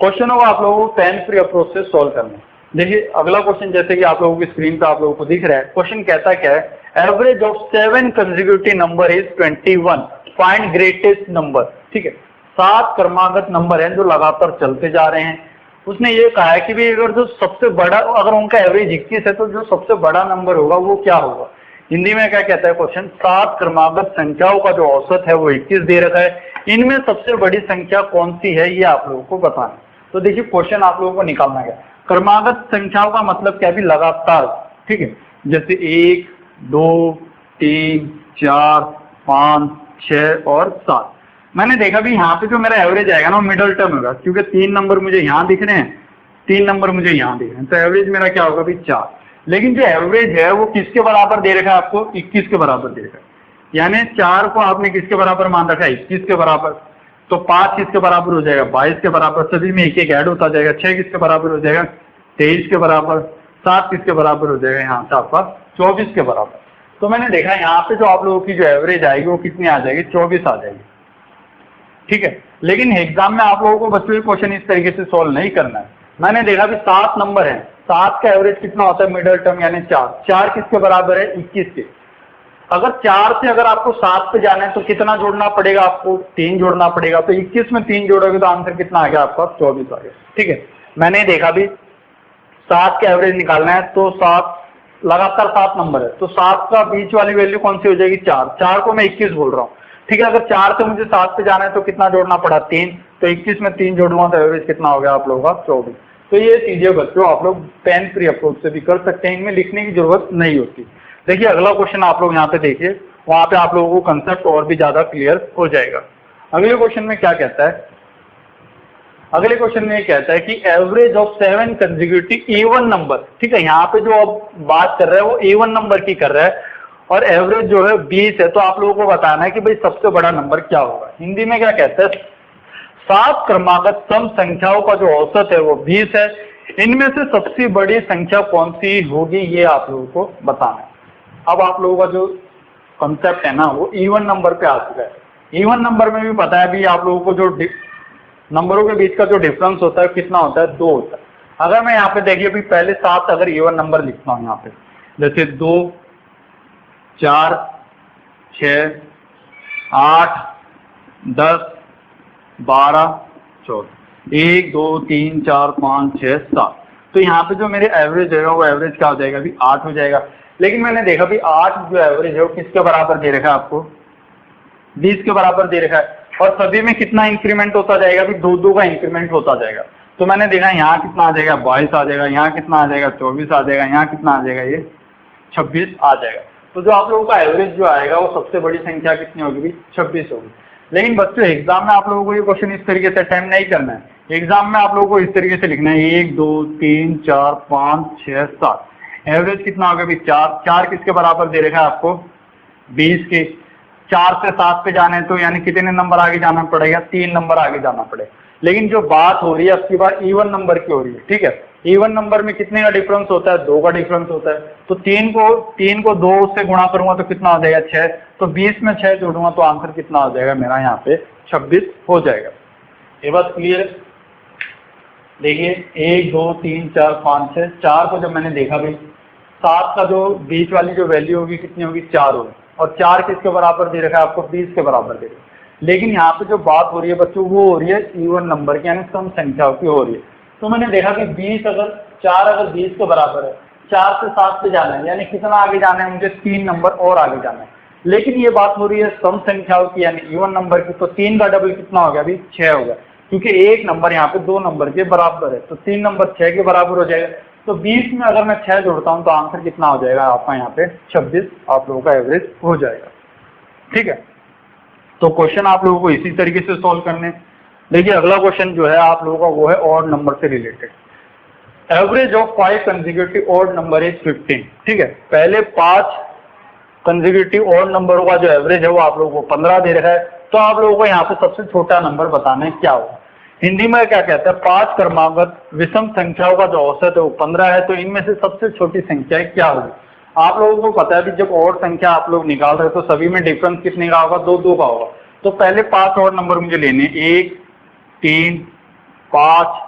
क्वेश्चनों को आप लोगों को पेन फ्री अप्रोच से सोल्व करना है। देखिए अगला क्वेश्चन, जैसे कि आप लोगों की स्क्रीन पे आप लोगों को दिख रहा है, क्वेश्चन कहता क्या है, average of 7 consecutive number is 21, find greatest number. ठीक है, 7 क्रमागत नंबर हैं जो लगातार चलते जा रहे हैं। उसने ये कहा है कि भाई अगर जो सबसे बड़ा, अगर उनका एवरेज 21 है तो जो सबसे बड़ा नंबर होगा वो क्या होगा। हिंदी में क्या कहता है क्वेश्चन, 7 क्रमागत संख्याओं का जो औसत है वो 21 दे रखा है, इनमें सबसे बड़ी संख्या कौन सी है ये आप लोगों को बताना है। तो देखिए क्वेश्चन आप लोगों को निकालना है, क्रमागत संख्याओं का मतलब क्या भी लगातार। ठीक है, जैसे 1 2 3 4 5 6 और 7। मैंने देखा भी यहाँ पे जो मेरा एवरेज आएगा ना वो मिडल टर्म होगा, क्योंकि 3 नंबर मुझे यहाँ दिख रहे हैं, 3 नंबर मुझे यहाँ दिख रहे हैं, तो एवरेज मेरा क्या होगा भी 4। लेकिन जो एवरेज है वो किसके बराबर दे रखा है आपको, 21 के बराबर दे रखा है। यानी 4 को आपने किसके बराबर मान रखा है, 21 के बराबर। तो 5 किसके बराबर हो जाएगा, 22 के बराबर, सभी में एक एक ऐड होता जाएगा। 6 किसके बराबर हो जाएगा, 23 के बराबर। 7 किसके बराबर हो जाएगा, यहाँ से आपका 24 के बराबर। तो मैंने देखा यहाँ पे जो आप लोगों की जो एवरेज आएगी वो कितनी आ जाएगी, 24 आ जाएगी। ठीक है, लेकिन एग्जाम में आप लोगों को बच्चों ये क्वेश्चन इस तरीके से सोल्व नहीं करना है। मैंने देखा भी 7 नंबर है, 7 का एवरेज कितना होता है मिडल टर्म यानी 4। 4 किसके बराबर है, 21 के। अगर 4 से अगर आपको 7 पे जाना है तो कितना जोड़ना पड़ेगा, आपको 3 जोड़ना पड़ेगा। तो 21 में 3 जोड़ोगे तो आंसर कितना आ गया आपका, 24 आ गया। ठीक है, मैंने देखा भी 7 का एवरेज निकालना है तो 7 लगातार 7 नंबर है, तो 7 का बीच वाली वैल्यू कौन सी हो जाएगी, 4। 4 को मैं 21 बोल रहा हूँ। ठीक है, अगर 4 से मुझे 7 पे जाना है तो कितना जोड़ना पड़ा, 3। तो 21 में 3 जोड़ूंगा तो एवरेज कितना हो गया आप लोगों का, 24। तो ये चीजें बच्चों आप लोग पेन फ्री अप्रोच से भी कर सकते हैं, इनमें लिखने की जरूरत नहीं होती। देखिए अगला क्वेश्चन आप लोग यहाँ पे देखिए, वहां पे आप लोगों को कंसेप्ट और भी ज्यादा क्लियर हो जाएगा। अगले क्वेश्चन में क्या कहता है, अगले क्वेश्चन में ये कहता है कि average of 7 consecutive even number. ठीक है, यहाँ पे जो अब बात कर रहा है वो इवन नंबर की कर रहा है और एवरेज जो है 20 है। तो आप लोगों को बताना है कि भाई सबसे बड़ा नंबर क्या होगा। हिंदी में क्या कहता है, 7 क्रमागत सम संख्याओं का जो औसत है वो 20 है, इनमें से सबसे बड़ी संख्या कौन सी होगी ये आप लोगों को बताना है। अब आप लोगों का जो कंसेप्ट है ना वो इवन नंबर पे आ चुका है। इवन नंबर में भी पता है भी आप लोगों को जो नंबरों के बीच का जो डिफरेंस होता है कितना होता है, 2 होता है। अगर मैं यहाँ पे देखिए भी पहले 7 अगर इवन नंबर लिखता हूँ यहाँ पे, जैसे 2 4 6 8 10 12 14 1 2 3 4 5 6 7। तो यहाँ पे जो मेरे एवरेज है वो एवरेज क्या हो जाएगा भी 8 हो जाएगा। लेकिन मैंने देखा भी 8 जो एवरेज है वो किसके बराबर दे रखा है आपको, 20 के बराबर दे रखा है। और सभी में कितना इंक्रीमेंट होता जाएगा भी 2-2 का इंक्रीमेंट होता जाएगा। तो मैंने देखा यहाँ कितना आ जाएगा, 22 आ जाएगा, यहाँ कितना आ जाएगा, 24 आ जाएगा, यहाँ कितना आ जाएगा, ये 26 आ जाएगा। तो जो आप लोगों का एवरेज जो आएगा वो सबसे बड़ी संख्या कितनी होगी भी 26 होगी। लेकिन बच्चों एग्जाम में आप लोगों को ये क्वेश्चन इस तरीके से अटेम्प्ट नहीं करना है। एग्जाम में आप लोगों को इस तरीके से लिखना है 1 2 3 4 5 6 7। एवरेज कितना होगा भी 4। 4 किसके बराबर दे रखा है आपको, 20 के। 4 से 7 पे जाने तो यानी कितने नंबर आगे जाना पड़ेगा, 3 नंबर आगे जाना पड़ेगा। लेकिन जो बात हो रही है अब की बार इवन नंबर की हो रही है। ठीक है, इवन नंबर में कितने का डिफरेंस होता है, 2 का डिफरेंस होता है। तो 3 को 2 से गुणा करूंगा तो कितना हो जाएगा, 6। तो 20 में 6 जोड़ूंगा तो आंसर कितना हो जाएगा मेरा यहाँ पे 26 हो जाएगा। ये बात क्लियर है। देखिए 1 2 3 4 5 6, 4 को जब मैंने देखा भाई 7 का जो बीच वाली जो वैल्यू होगी कितनी होगी, 4 होगी। और 4 किसके बराबर दे रखा है आपको, 20 के बराबर दे रखा है। लेकिन यहाँ पे जो बात हो रही है बच्चों वो हो रही है इवन नंबर की, यानी सम संख्याओं की हो रही है। तो मैंने देखा कि 4 अगर 20 के बराबर है, 4 से 7 पे जाना है, यानी कितना आगे जाना है मुझे, 3 नंबर और आगे जाना है। लेकिन ये बात हो रही है सम संख्याओं की यानी इवन नंबर की। तो 3 का डबल कितना हो गया अभी, 6 हो गया, क्योंकि एक नंबर यहाँ पे 2 नंबर के बराबर है। तो 3 नंबर 6 के बराबर हो जाएगा। तो 20 में अगर मैं 6 जोड़ता हूँ तो आंसर कितना हो जाएगा आपका यहाँ पे 26 आप लोगों का एवरेज हो जाएगा। ठीक है, तो क्वेश्चन आप लोगों को इसी तरीके से सॉल्व करने। देखिए अगला क्वेश्चन जो है आप लोगों का वो है ऑड नंबर से related. Average of 5 consecutive odd number is 15। ठीक है, पहले 5 कंसेक्यूटिव ऑड नंबरों का जो एवरेज है वो आप लोगों को 15 दे रखा है। तो आप लोगों को यहाँ पे सबसे छोटा नंबर बताना है क्या होगा। हिंदी में क्या कहते हैं, 5 क्रमागत विषम संख्याओं का जो औसत है वो 15 है, तो इनमें से सबसे छोटी संख्या क्या होगी। आप लोगों को पता है भी जब और संख्या आप लोग निकाल रहे हो तो सभी में डिफरेंस कितने का होगा, 2 2 का होगा। तो पहले 5 और नंबर मुझे लेने, 1 3 5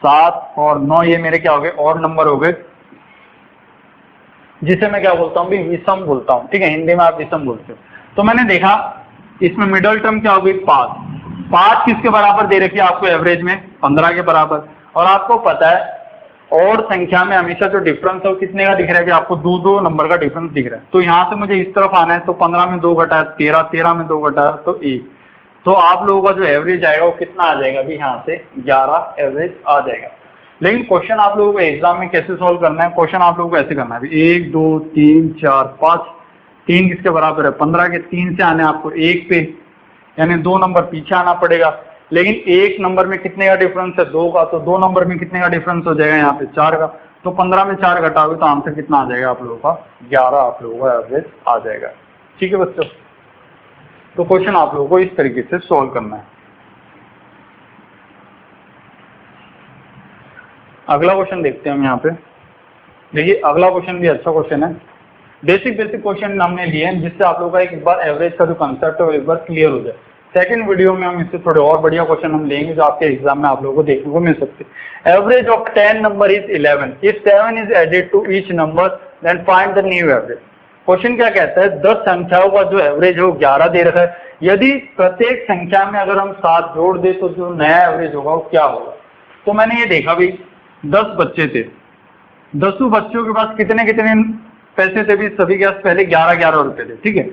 7 और 9, ये मेरे क्या हो गए और नंबर हो गए, जिसे मैं क्या बोलता हूँ भी विषम बोलता हूँ, ठीक है, हिंदी में आप विषम बोलते हो। तो मैंने देखा इसमें मिडल टर्म क्या हो गई 5 किसके बराबर दे रखी है आपको, एवरेज में 15 के बराबर। और आपको पता है और संख्या में हमेशा जो डिफरेंस है वो कितने का दिख रहा है कि आपको 2 2 नंबर का डिफरेंस दिख रहा है। तो यहाँ से मुझे इस तरफ आना है, तो 15 में 2 घटा 13, 13 में 2 घटा तो 1, तो आप लोगों का जो एवरेज आएगा वो कितना आ जाएगा भी, यहाँ से 11 एवरेज आ जाएगा। लेकिन क्वेश्चन आप लोगों को एग्जाम में कैसे सॉल्व करना है, क्वेश्चन आप लोगों को ऐसे करना है, 1 2 3 4 5, 3 किसके बराबर है 15 के, 3 से आने आपको 1 पे, यानी 2 नंबर पीछे आना पड़ेगा। लेकिन 1 नंबर में कितने का डिफरेंस है 2 का, तो 2 नंबर में कितने का डिफरेंस हो जाएगा यहाँ पे 4 का। तो 15 में 4 घटाओगे तो आंसर कितना आ जाएगा आप लोगों का, 11 आप लोगों का एवरेज आ जाएगा। ठीक है बच्चों, तो क्वेश्चन आप लोगों को इस तरीके से सॉल्व करना है। अगला क्वेश्चन देखते हैं हम यहाँ पे। देखिए अगला क्वेश्चन भी अच्छा क्वेश्चन है, बेसिक क्वेश्चन हमने लिए हैं जिससे आप लोगों का एक बार एवरेज का जो कंसेप्ट है वो एक बार क्लियर हो जाए। सेकंड वीडियो में हम इससे थोड़े और बढ़िया क्वेश्चन हम लेंगे जो आपके एग्जाम में आप लोगों को देखने को मिल सकते हैं। Average of 10 number is 11, if 7 is added to each number then find the new average. Question क्या कहता है, 10 संख्याओं का जो एवरेज है वो 11 दे रखा है, यदि प्रत्येक संख्या में अगर हम 7 जोड़ दे तो जो नया एवरेज होगा वो क्या होगा। तो मैंने ये देखा भाई 10 बच्चे थे, 10 बच्चों के पास कितने कितने पैसे थे भी, सभी के पास पहले 11-11 रुपए थे, ठीक है।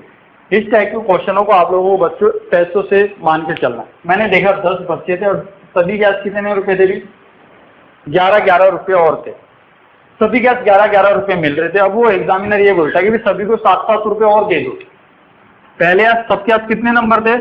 इस टाइप के क्वेश्चनों को आप लोगों को बच्चों पैसों से मान के चलना। मैंने देखा 10 बच्चे थे और सभी के पास कितने रुपए थे भी, 11-11 रुपए और थे, सभी के पास 11-11 रुपए मिल रहे थे। अब वो एग्जामिनर ये बोलता है कि सभी को 7-7 रुपए और दे दो। पहले आज सबके पास कितने नंबर थे,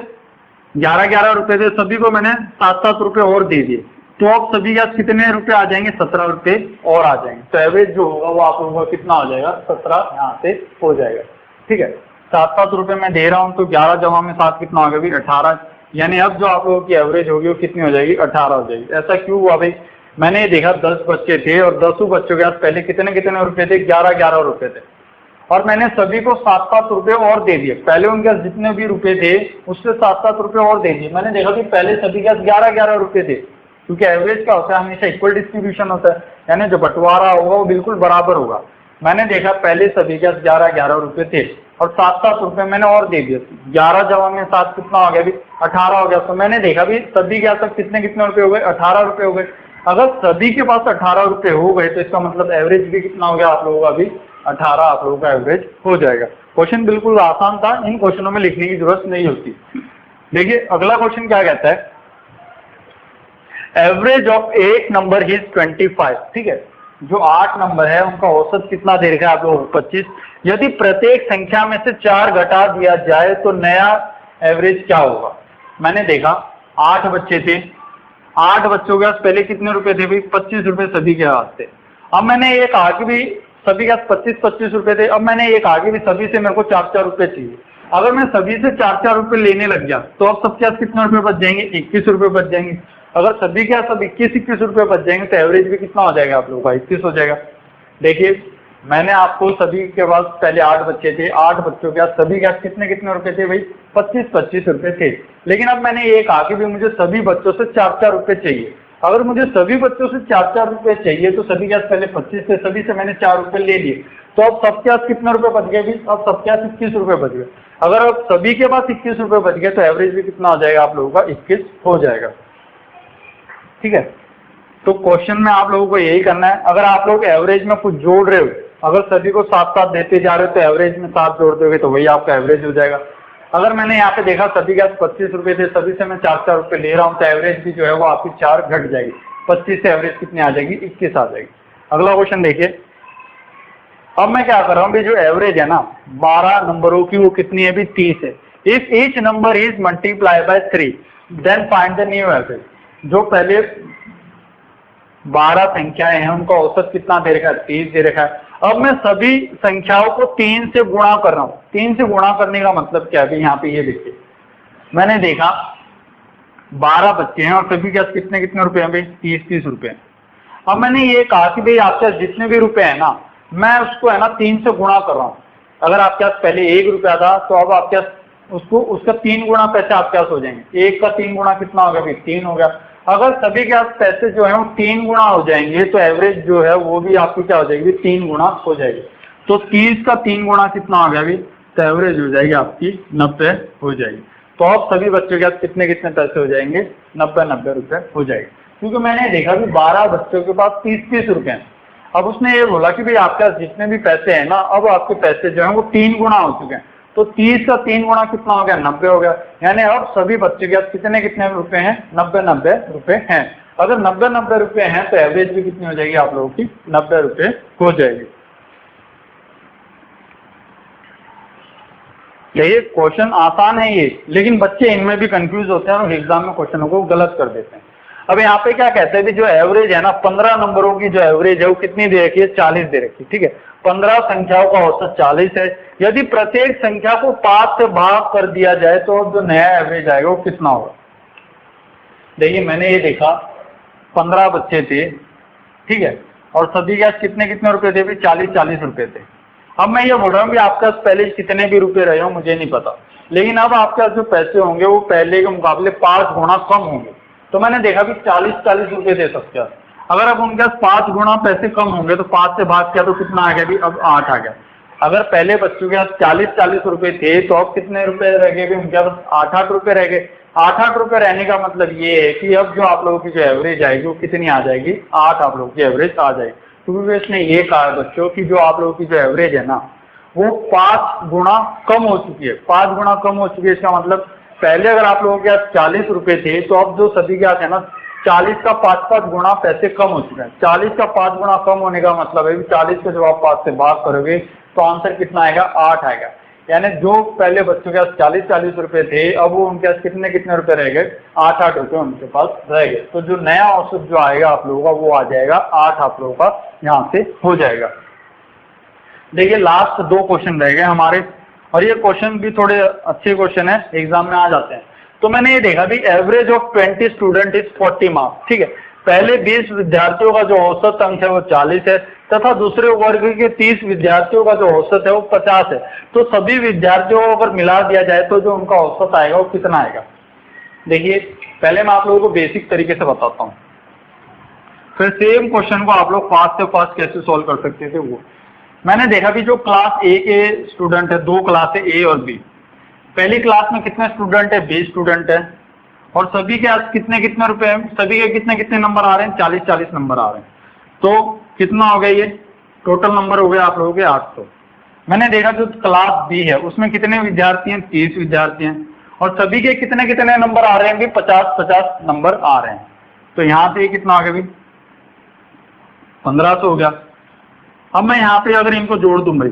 11-11 रुपए थे, सभी को मैंने 7-7 रुपए और दे दिए, तो अब सभी के कितने रुपए आ जाएंगे, 17 रुपए और आ जाएंगे। तो एवरेज जो होगा वो आप लोगों का कितना हो जाएगा, 17 यहाँ से हो जाएगा। ठीक है, 7-7 रुपए मैं दे रहा हूँ तो 11 जमा में 7 कितना होगा भी 18, यानी अब जो आप लोगों की एवरेज होगी वो कितनी हो जाएगी, 18 हो जाएगी। ऐसा क्यों हुआ भाई, मैंने देखा 10 बच्चे थे और 10 बच्चों के पास पहले कितने कितने रुपए थे, 11-11 रुपए थे, और मैंने सभी को 7-7 रुपए और दे दिए। पहले उनके पास जितने भी रुपए थे उससे 7-7 रुपए और दे दिए। मैंने देखा कि पहले सभी के पास 11-11 रुपए थे, क्योंकि एवरेज का होता है हमेशा इक्वल डिस्ट्रीब्यूशन होता है, यानी जो बंटवारा होगा वो बिल्कुल बराबर होगा। मैंने देखा पहले सभी के पास 11-11 रुपए थे और 7-7 रुपए मैंने और दे दिए, 11 जमा में 7 कितना हो गया भी, 18 हो गया। तो मैंने देखा भी सभी के पास कितने कितने रुपए हो गए, 18 रुपए हो गए। अगर सभी के पास 18 रुपए हो गए तो इसका मतलब एवरेज भी कितना हो गया आप लोगों का, भी 18 आप लोगों का एवरेज हो जाएगा। क्वेश्चन बिल्कुल आसान था, इन क्वेश्चनों में लिखने की जरूरत नहीं होती। देखिए अगला क्वेश्चन क्या कहता है, एवरेज ऑफ 8 नंबर इज 25। ठीक है, जो 8 नंबर है उनका औसत कितना दे रखा है आप लोग, 25। यदि प्रत्येक संख्या में से 4 घटा दिया जाए तो नया एवरेज क्या होगा। मैंने देखा 8 बच्चे थे, 8 बच्चों के पास पहले कितने रुपए थे भाई, 25 रुपए सभी के पास थे। अब मैंने एक आगे भी सभी के पास 25-25 रुपए थे, अब मैंने एक आगे भी सभी से मेरे को 4-4 रुपए चाहिए। अगर मैं सभी से 4-4 रुपए लेने लग गया तो अब सबके पास कितने रुपए बच जाएंगे, 21 रुपए बच जाएंगे। अगर सभी के सब 21-21 रुपए बच जाएंगे तो एवरेज भी कितना हो जाएगा आप लोगों का, 21 हो जाएगा। देखिए मैंने आपको सभी के पास पहले 8 बच्चे थे, 8 बच्चों के पास सभी के पास कितने कितने रुपए थे भाई, 25-25 रुपए थे। लेकिन अब मैंने एक आगे भी मुझे सभी बच्चों से 4-4 रुपए चाहिए। अगर मुझे सभी बच्चों से 4-4 रुपए चाहिए तो सभी के पास पहले 25 थे, सभी से मैंने 4 रुपए ले लिए, तो अब सबके पास कितने रुपए बच गए भी, अब सबके पास 21 रुपए बच गए। अगर अब सभी के पास 21 रुपए बच गए तो एवरेज भी कितना हो जाएगा आप लोगों का, 21 हो जाएगा। ठीक है, तो क्वेश्चन में आप लोगों को यही करना है। अगर आप लोग एवरेज में कुछ जोड़ रहे हो, अगर सभी को 7-7 देते जा रहे हो तो एवरेज में 7 जोड़ दोगे तो वही आपका एवरेज हो जाएगा। अगर मैंने यहाँ पे देखा सभी के 25 रुपए थे, सभी से मैं 4-4 रुपए ले रहा हूँ तो एवरेज भी जो है वो आपकी 4 घट जाएगी, 25 से एवरेज कितनी आ जाएगी, 21 आ जाएगी। अगला क्वेश्चन देखिए, अब मैं क्या कर रहा हूँ, जो एवरेज है ना 12 नंबरों की वो कितनी है भी, 30 है। If each number is multiply by 3 then find the new average. जो पहले 12 संख्याएं हैं उनका औसत कितना दे रखा है, 30 दे रखा है। अब मैं सभी संख्याओं को 3 से गुणा कर रहा हूं। 3 से गुणा करने का मतलब क्या है, यहाँ पे ये देखिए, मैंने देखा 12 बच्चे हैं और सभी के पास कितने कितने रुपए हैं भाई, 30-30 रुपए। अब मैंने ये कहा कि भाई आपके पास जितने भी रुपए हैं ना, मैं उसको है ना 3 से गुणा कर रहा हूँ। अगर आपके पास पहले 1 रुपया था तो अब आपके पास उसका 3 गुना पैसे आपके पास हो जाएंगे। 1 का 3 गुना कितना हो गया भाई, 3 हो गया। अगर सभी के पास पैसे जो है वो 3 गुना हो जाएंगे तो एवरेज जो है वो भी आपकी क्या हो जाएगी, 3 गुना हो जाएगी। तो 30 का 3 गुना कितना हो गया भाई, तो एवरेज हो जाएगी आपकी 90 हो जाएगी। तो अब सभी बच्चों के पास कितने कितने पैसे हो जाएंगे, 90 रुपए हो जाएंगे। क्योंकि मैंने देखा कि 12 बच्चों के पास 30-30 रुपए हैं। अब उसने ये बोला कि भाई आपके पास जितने भी पैसे हैं ना, अब आपके पैसे जो हैं वो 3 गुना हो चुके हैं। तो 30 का 3 गुना कितना हो गया, 90 हो गया। यानी अब सभी बच्चों के पास कितने कितने रुपए हैं, 90 रुपए हैं। अगर 90 रुपए हैं तो एवरेज भी कितनी हो जाएगी आप लोगों की, 90 रुपए हो जाएगी। यही क्वेश्चन आसान है ये, लेकिन बच्चे इनमें भी कंफ्यूज होते हैं और एग्जाम में क्वेश्चनों को गलत कर देते हैं। अब यहाँ पे क्या कहते हैं, जो एवरेज है ना, 15 नंबरों की जो एवरेज है वो कितनी दे रखी है, 40 दे रखी है। ठीक है, 15 संख्याओं का औसत 40 है। यदि प्रत्येक संख्या को 5 से भाग कर दिया जाए तो जो नया एवरेज आएगा वो कितना होगा। देखिए मैंने ये देखा 15 बच्चे थे, ठीक है, और सभी के कितने कितने रुपए थे, 40-40 रुपए थे। अब मैं ये बोल रहा हूँ कि आपके पास पहले कितने भी रुपए रहे हो मुझे नहीं पता, लेकिन अब आपके पास जो पैसे होंगे वो पहले के मुकाबले 5 गुना कम होंगे। तो मैंने देखा कि 40-40 रुपए थे सबके पास। अगर अब उनके पास 5 गुना पैसे कम होंगे तो 5 से भाग किया तो कितना आ गया भी, अब 8 आ गया। अगर पहले बच्चों के पास 40-40 रुपए थे तो अब कितने रुपए रह गए भी, उनके पास 8-8 रुपए रह गए। 8-8 रुपए रहने का मतलब ये है कि अब जो आप लोगों की जो एवरेज आएगी वो कितनी आ जाएगी, 8 आप लोगों की एवरेज आ जाएगी। क्योंकि इसने ये कहा बच्चों की जो आप लोगों की जो एवरेज है ना वो 5 गुना कम हो चुकी है। 5 गुना कम हो चुकी है, इसका मतलब पहले अगर आप लोगों के पास 40 रुपए थे तो अब जो सभी के पास है ना 40 का 5-5 गुना पैसे कम हो चुके हैं। 40 का 5 गुना कम होने का मतलब है 40 को जब आप 5 से भाग करोगे तो आंसर कितना आएगा, 8 आएगा। यानी जो पहले बच्चों के पास 40-40 रुपए थे अब वो उनके पास कितने कितने रुपए रह गए, 8-8 रुपए उनके पास रह गए। तो जो नया औसत जो आएगा आप लोगों का वो आ जाएगा 8 आप लोगों का यहाँ से हो जाएगा। देखिए लास्ट 2 क्वेश्चन रह गए हमारे, और ये क्वेश्चन भी थोड़े अच्छे क्वेश्चन है, एग्जाम में आ जाते हैं। तो मैंने ये देखा भी average of 20 student is 40 marks. ठीक है, पहले 20 विद्यार्थियों का जो औसत अंक है वो 40 है तथा दूसरे वर्ग के 30 विद्यार्थियों का जो औसत है वो 50 है। तो सभी विद्यार्थियों को अगर मिला दिया जाए तो जो उनका औसत आएगा वो कितना आएगा। देखिए पहले मैं आप लोगों को बेसिक तरीके से बताता हूँ, फिर सेम क्वेश्चन को आप लोग फास्ट से फास्ट कैसे सॉल्व कर सकते थे वो। मैंने देखा कि जो क्लास ए के स्टूडेंट है, 2 क्लास है ए और बी। पहली क्लास में कितने स्टूडेंट है, 20 स्टूडेंट है, और सभी के कितने कितने रुपए हैं, सभी के कितने कितने नंबर आ रहे हैं, 40-40 नंबर आ रहे हैं। तो कितना हो गया, ये टोटल नंबर हो गया आप लोगों के 800। मैंने देखा जो क्लास बी है उसमें कितने विद्यार्थी हैं, 30 विद्यार्थी हैं, और सभी के कितने कितने नंबर आ रहे हैं, 50-50 नंबर आ रहे हैं। तो यहाँ से कितना आ गया भाई, 1500 हो गया। अब मैं यहाँ पे अगर इनको जोड़ दूं भाई,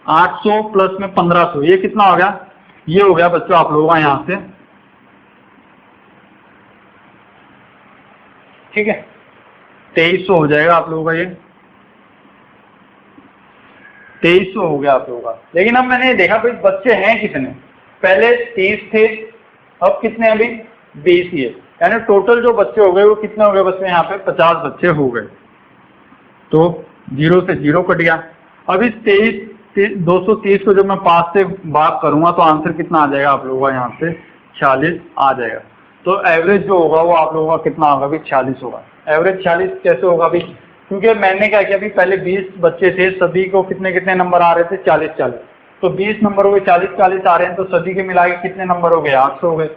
800 प्लस में 1500, ये कितना हो गया, ये हो गया बच्चों आप लोगों का यहाँ से, ठीक है, 2300 हो जाएगा आप लोगों का, ये 2300 हो गया आप लोगों का। लेकिन अब मैंने देखा भाई बच्चे हैं कितने, पहले 30 थे, अब कितने अभी 20 ही है। यानी टोटल जो बच्चे हो गए वो कितने हो गए बच्चे, यहाँ पे 50 बच्चे हो गए। तो 0 से 0 कट गया। अब इस 230 को जब मैं 5 से भाग करूंगा तो आंसर कितना आ जाएगा आप लोगों का, यहाँ से 46 आ जाएगा। तो एवरेज जो होगा वो आप लोगों का कितना होगा भी, 46 होगा। एवरेज 46 कैसे होगा भी, क्योंकि मैंने क्या किया भी, पहले 20 बच्चे थे, सभी को कितने कितने नंबर आ रहे थे, 40-40। तो 20 नंबर हो गए, 40-40 आ रहे हैं, तो सभी के मिला के कितने नंबर हो गए, 800 हो गए।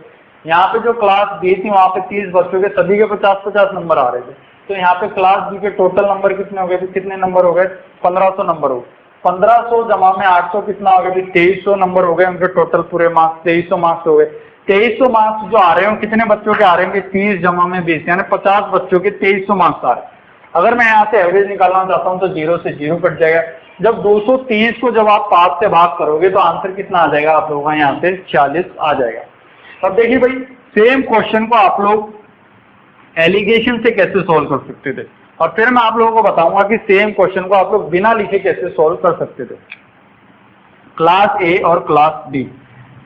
यहाँ पे जो क्लास बी थी वहाँ पे 30 बच्चों के, सभी के 50-50 नंबर आ रहे थे। तो यहाँ पे क्लास बी के टोटल नंबर कितने हो गए, कितने नंबर हो गए, 1500 नंबर हो गए। 1500 जमा में 800 कितना हो गया, 2300 नंबर हो गए उनके टोटल पूरे मार्क्स, 2300 मार्क्स हो गए। 2300 मार्क्स जो आ रहे हैं कितने बच्चों के आ रहे हैं, 30 जमा में 20 यानी 50 बच्चों के 2300 मार्क्स आ रहे हैं। अगर मैं यहाँ से एवरेज निकालना चाहता हूँ तो 0 से 0 कट जाएगा। जब 230 को जब आप 5 से भाग करोगे तो आंसर कितना आ जाएगा आप लोगों का, यहाँ से 46 आ जाएगा। अब देखिए भाई सेम क्वेश्चन को आप लोग एलिगेशन से कैसे सॉल्व कर सकते थे, और फिर मैं आप लोगों को बताऊंगा कि सेम क्वेश्चन को आप लोग बिना लिखे कैसे सॉल्व कर सकते थे। क्लास ए और क्लास बी,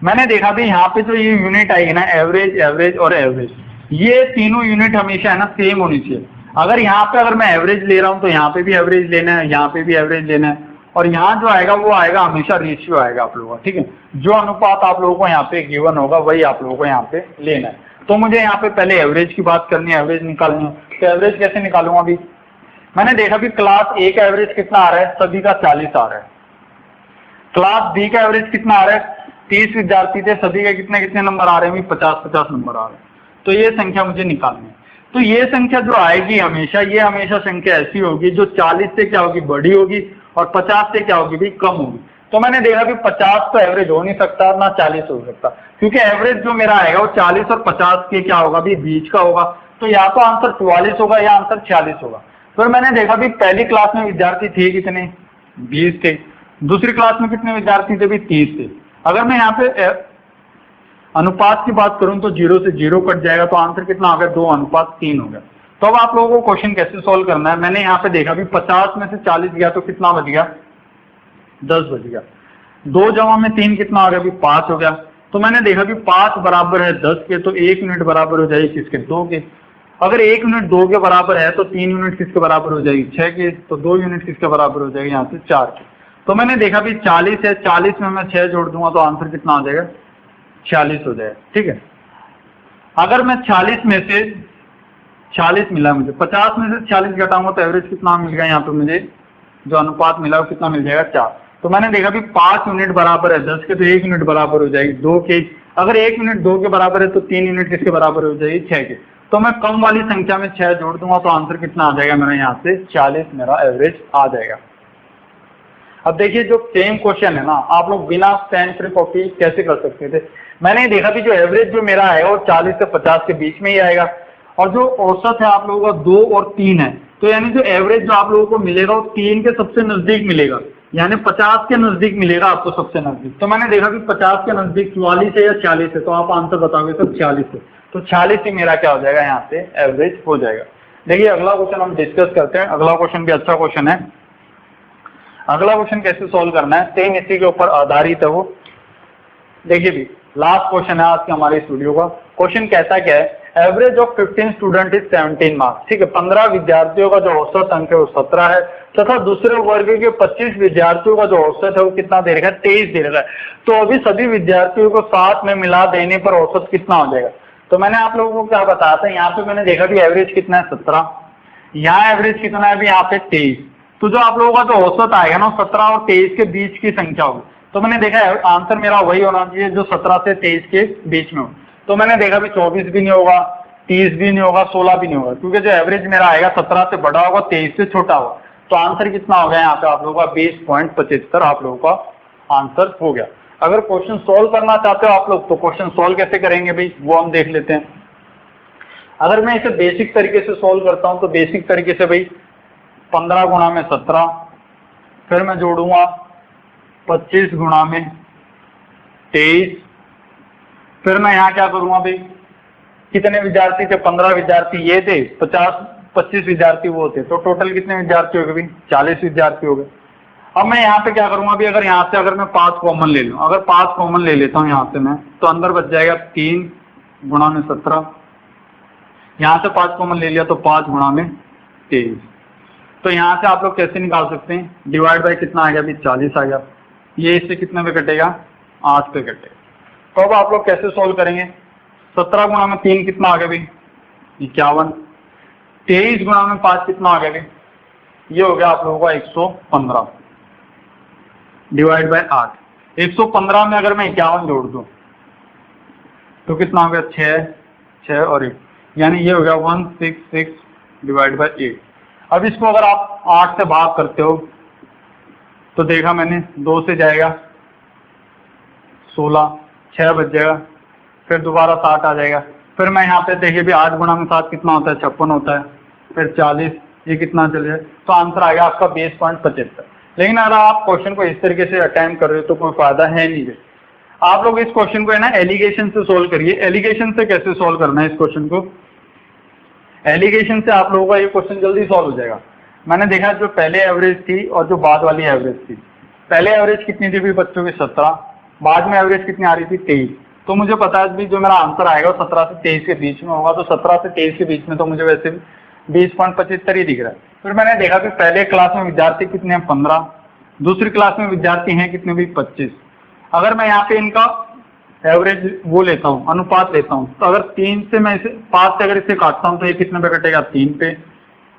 मैंने देखा भी यहाँ पे जो ये यूनिट आएगी ना, एवरेज, एवरेज और एवरेज, ये तीनों यूनिट हमेशा है ना सेम होनी चाहिए। अगर यहाँ पे अगर मैं एवरेज ले रहा हूँ तो यहाँ पे भी एवरेज लेना है, यहाँ पे भी एवरेज लेना है, और यहाँ जो आएगा वो आएगा हमेशा रेशियो आएगा आप लोगों का, ठीक है। जो अनुपात आप लोगों को यहाँ पे गिवन होगा वही आप लोगों को यहाँ पे लेना है। तो मुझे यहाँ पे पहले एवरेज की बात करनी है, एवरेज निकालनी है। तो एवरेज कैसे निकालूंगा? अभी मैंने देखा भी क्लास ए का एवरेज कितना आ रहा है, सभी का 40 आ रहा है। क्लास बी का एवरेज कितना आ रहा है, 30 विद्यार्थी थे, सभी के कितने कितने नंबर आ रहे हैं? 50-50 नंबर आ रहे हैं। तो ये संख्या मुझे निकालनी है। तो ये संख्या जो आएगी हमेशा, ये हमेशा संख्या ऐसी होगी जो 40 से क्या होगी, बड़ी होगी, और 50 से क्या होगी भी, कम होगी। तो मैंने देखा कि 50 तो एवरेज हो नहीं सकता, ना 40 हो सकता, क्योंकि एवरेज जो मेरा आएगा वो 40 और 50 के क्या होगा भी, बीच का होगा। तो या तो आंसर 44 होगा या आंसर 46 होगा। फिर मैंने देखा भी पहली क्लास में विद्यार्थी थे कितने, 20 थे। दूसरी क्लास में कितने विद्यार्थी थे भी, 30 थे। अगर मैं यहाँ पे अनुपात की बात करूं तो 0 से 0 कट जाएगा, तो आंसर कितना आ गया, 2:3 हो गया। तो अब आप लोगों को क्वेश्चन कैसे सोल्व करना है, मैंने यहाँ पे देखा भी 50 में से 40 गया तो कितना बच गया, 10 बच गया। 2 जमा में 3 कितना आ गया भी, 5 हो गया। तो मैंने देखा कि 5 बराबर है 10 के, तो 1 यूनिट बराबर हो जाएगी किसके, 2 के। अगर 1 यूनिट 2 के बराबर है तो 3 यूनिट किसके बराबर हो जाएगी, 6 के। तो 2 यूनिट किसके बराबर हो जाएगी, यहाँ से 4 के। तो मैंने देखा भी 40 है, 40 में मैं 6 जोड़ दूंगा तो आंसर कितना आ जाएगा, 46 हो जाएगा, ठीक है। अगर मैं 40 में से 40 मिला मुझे, 50 में से 40 घटाऊंगा तो एवरेज कितना मिल गया, यहाँ पे मुझे जो अनुपात मिला वो कितना मिल जाएगा, 4। तो मैंने देखा भी 5 यूनिट बराबर है 10 के, तो 1 यूनिट बराबर हो जाएगी 2 के। अगर 1 यूनिट 2 के बराबर है तो 3 यूनिट किसके बराबर हो जाएगी, 6 के। तो मैं कम वाली संख्या में 6 जोड़ दूंगा तो आंसर कितना आ जाएगा मेरा, यहाँ से 40 मेरा एवरेज आ जाएगा। अब देखिए जो सेम क्वेश्चन है ना, आप लोग बिना पेन से कॉपी कैसे कर सकते थे। मैंने देखा भी जो एवरेज जो मेरा है वो 40 से 50 के बीच में ही आएगा, और जो औसत है आप लोगों का 2 और 3 है, तो यानी जो एवरेज जो आप लोगों को मिलेगा वो 3 के सबसे नजदीक मिलेगा, यानी 50 के नजदीक मिलेगा आपको सबसे नजदीक। तो मैंने देखा कि 50 के नजदीक 44 है या 40 है, तो आप आंसर बताओगे तो 40 है। तो 40 ही मेरा क्या हो जाएगा, यहाँ से एवरेज हो जाएगा। देखिए अगला क्वेश्चन हम डिस्कस करते हैं। अगला क्वेश्चन भी अच्छा क्वेश्चन है। अगला क्वेश्चन कैसे सोल्व करना है, सेम इसी के ऊपर आधारित है वो। देखिए भी लास्ट क्वेश्चन है आज के हमारे इस वीडियो का। क्वेश्चन कहता क्या है, average of 15 student is 17 marks, ठीक है। 15 विद्यार्थियों का जो औसत अंक है वो 17 है, तथा दूसरे वर्ग के 25 विद्यार्थियों का जो औसत है वो कितना दे रखा है, 23 दे रखा है। तो अभी सभी विद्यार्थियों को साथ में मिला देने पर औसत कितना हो जाएगा। तो मैंने आप लोगों को क्या बताया था, यहाँ पे मैंने देखा कि एवरेज कितना है, 17, यहाँ एवरेज कितना है अभी, यहाँ पे 23। तो जो आप लोगों का जो औसत आएगा ना 17 और 23 के बीच की संख्या होगी। तो मैंने देखा है आंसर मेरा वही होना चाहिए जो 17 से 23 के बीच में हो। तो मैंने देखा भी 24 भी नहीं होगा, 30 भी नहीं होगा, 16 भी नहीं होगा, क्योंकि जो एवरेज मेरा आएगा 17 से बड़ा होगा, 23 से छोटा होगा। तो आंसर कितना हो गया यहाँ पे आप लोगों का, 20.75 आप लोगों का आंसर हो गया। अगर क्वेश्चन सोल्व करना चाहते हो आप लोग तो क्वेश्चन सोल्व कैसे करेंगे भाई, वो हम देख लेते हैं। अगर मैं इसे बेसिक तरीके से सोल्व करता हूँ तो बेसिक तरीके से भाई 15 गुणा में 17, फिर मैं जोड़ूंगा 25 गुणा में 23, फिर मैं यहाँ क्या करूंगा भाई, कितने विद्यार्थी थे, 15 विद्यार्थी ये थे, 25 विद्यार्थी वो थे, तो टोटल कितने विद्यार्थी हो गए भाई, 40 विद्यार्थी हो गए। अब मैं यहाँ पे क्या करूंगा भी, अगर यहाँ से अगर मैं 5 कॉमन ले लूँ, अगर 5 कॉमन ले लेता हूँ यहाँ से मैं, तो अंदर बच जाएगा 3 गुणा में 17, यहाँ से 5 कॉमन ले लिया तो 5 गुणा में 23। तो यहाँ से आप लोग कैसे निकाल सकते हैं, डिवाइड बाय कितना आ गया अभी, 40 आ गया। ये इससे कितने पे कटेगा, 8 पे कटेगा। तो अब आप लोग कैसे सोल्व करेंगे, 17 गुणा में 3 कितना आ गया भाई, 51। 23 गुणा में 5 कितना आ गया भाई, ये हो गया आप लोगों का 115 डिवाइड बाय 8। 115 में अगर मैं 51 जोड़ दूं तो कितना हो गया, 6 और 1, यानी ये हो गया 166 डिवाइड बाय 8। अब इसको अगर आप 8 से भाग करते हो तो देखा मैंने 2 से जाएगा 16, 6 बच जाएगा, फिर दोबारा 7 आ जाएगा। फिर मैं यहाँ पे देखिए भी 8 गुणा में 7 कितना होता है, 56 होता है, फिर 40, ये कितना चल जाए, तो आंसर आ गया आपका 20.75। लेकिन अगर आप क्वेश्चन को इस तरीके से अटेम्प्ट कर रहे हो तो कोई फायदा है नहीं है। आप लोग इस क्वेश्चन को है ना एलिगेशन से सोल्व करिए। एलिगेशन से कैसे सोल्व करना है इस क्वेश्चन को, एलिगेशन से आप लोगों का ये क्वेश्चन जल्दी सॉल्व हो जाएगा। मैंने देखा जो पहले एवरेज थी और जो बाद वाली एवरेज थी, पहले एवरेज कितनी थी भी बच्चों की 17, बाद में एवरेज कितनी आ रही थी 23। तो मुझे पता है भी जो मेरा आंसर आएगा वो 17 से 23 के बीच में होगा। तो 17 से 23 के बीच में तो मुझे वैसे 20.75 ही दिख रहा है। फिर मैंने देखा कि पहले क्लास में विद्यार्थी कितने हैं 15, दूसरी क्लास में विद्यार्थी हैं कितने भी 25। अगर मैं यहाँ पे इनका एवरेज वो लेता हूँ, अनुपात लेता हूँ, तो अगर 3 से मैं इसे 5 से अगर इसे काटता हूँ तो ये कितने पे कटेगा 3 पे,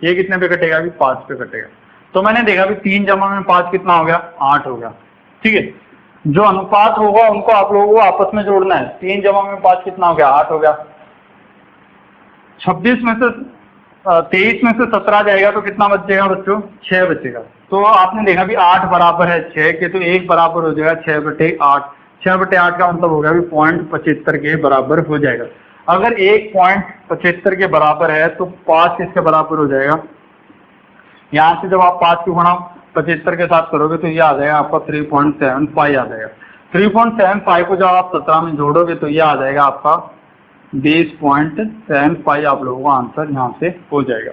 ये कितने पे कटेगा भी 5 पे कटेगा। तो मैंने देखा भी 3 जमा में 5 कितना हो गया 8 हो गया। ठीक है, जो अनुपात होगा उनको आप लोगों को आपस में जोड़ना है। 3 जमा में 5 कितना हो गया 8 हो गया। 26 में से 23 में से 17 जाएगा तो कितना बचेगा बच्चों 6 बचेगा। तो आपने देखा भी 8 बराबर है 6 के, तो 1 बराबर हो जाएगा 6/8। 6/8 का मतलब हो गया भी 0.75 के बराबर हो जाएगा। अगर 1 0.75 के बराबर है तो 5 किसके बराबर हो जाएगा। यहाँ से जब आप 5 की गुणा 75 के साथ करोगे तो ये आ जाएगा आपका 3.75 आ जाएगा। 3.75 को जब आप 17 में जोड़ोगे तो ये आ जाएगा आपका 20.75। आप लोगों का आंसर यहाँ से हो जाएगा।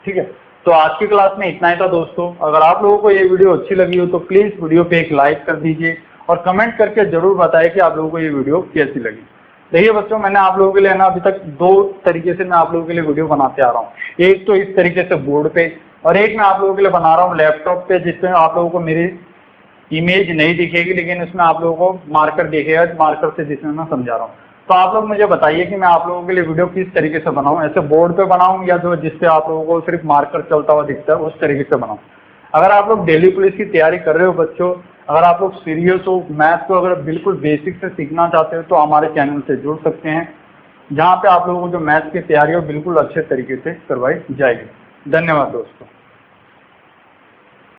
ठीक है, तो आज की क्लास में इतना ही था दोस्तों। अगर आप लोगों को ये वीडियो अच्छी लगी हो तो प्लीज वीडियो पे एक लाइक कर दीजिए और कमेंट करके जरूर बताएं कि आप लोगों को ये वीडियो कैसी लगी। देखिए बच्चों, मैंने आप लोगों के लिए ना अभी तक 2 तरीके से मैं आप लोगों के लिए वीडियो बनाते आ रहा हूँ। एक तो इस तरीके से बोर्ड पे, और एक मैं आप लोगों के लिए बना रहा हूँ लैपटॉप पे, जिसमें आप लोगों को मेरी इमेज नहीं दिखेगी लेकिन इसमें आप लोगों को मार्कर दिखेगा, मार्कर से जिसमें मैं समझा रहा हूँ। तो आप लोग मुझे बताइए कि मैं आप लोगों के लिए वीडियो किस तरीके से बनाऊं, ऐसे बोर्ड पे बनाऊं या जो जिसपे आप लोगों को सिर्फ मार्कर चलता हुआ दिखता है उस तरीके से बनाऊं। अगर आप लोग दिल्ली पुलिस की तैयारी कर रहे हो बच्चों, अगर आप लोग सीरियस हो, मैथ को अगर बिल्कुल बेसिक से सीखना चाहते हो तो हमारे चैनल से जुड़ सकते हैं, जहाँ पे आप लोगों को जो मैथ की तैयारी हो बिल्कुल अच्छे तरीके से करवाई जाएगी। धन्यवाद दोस्तों।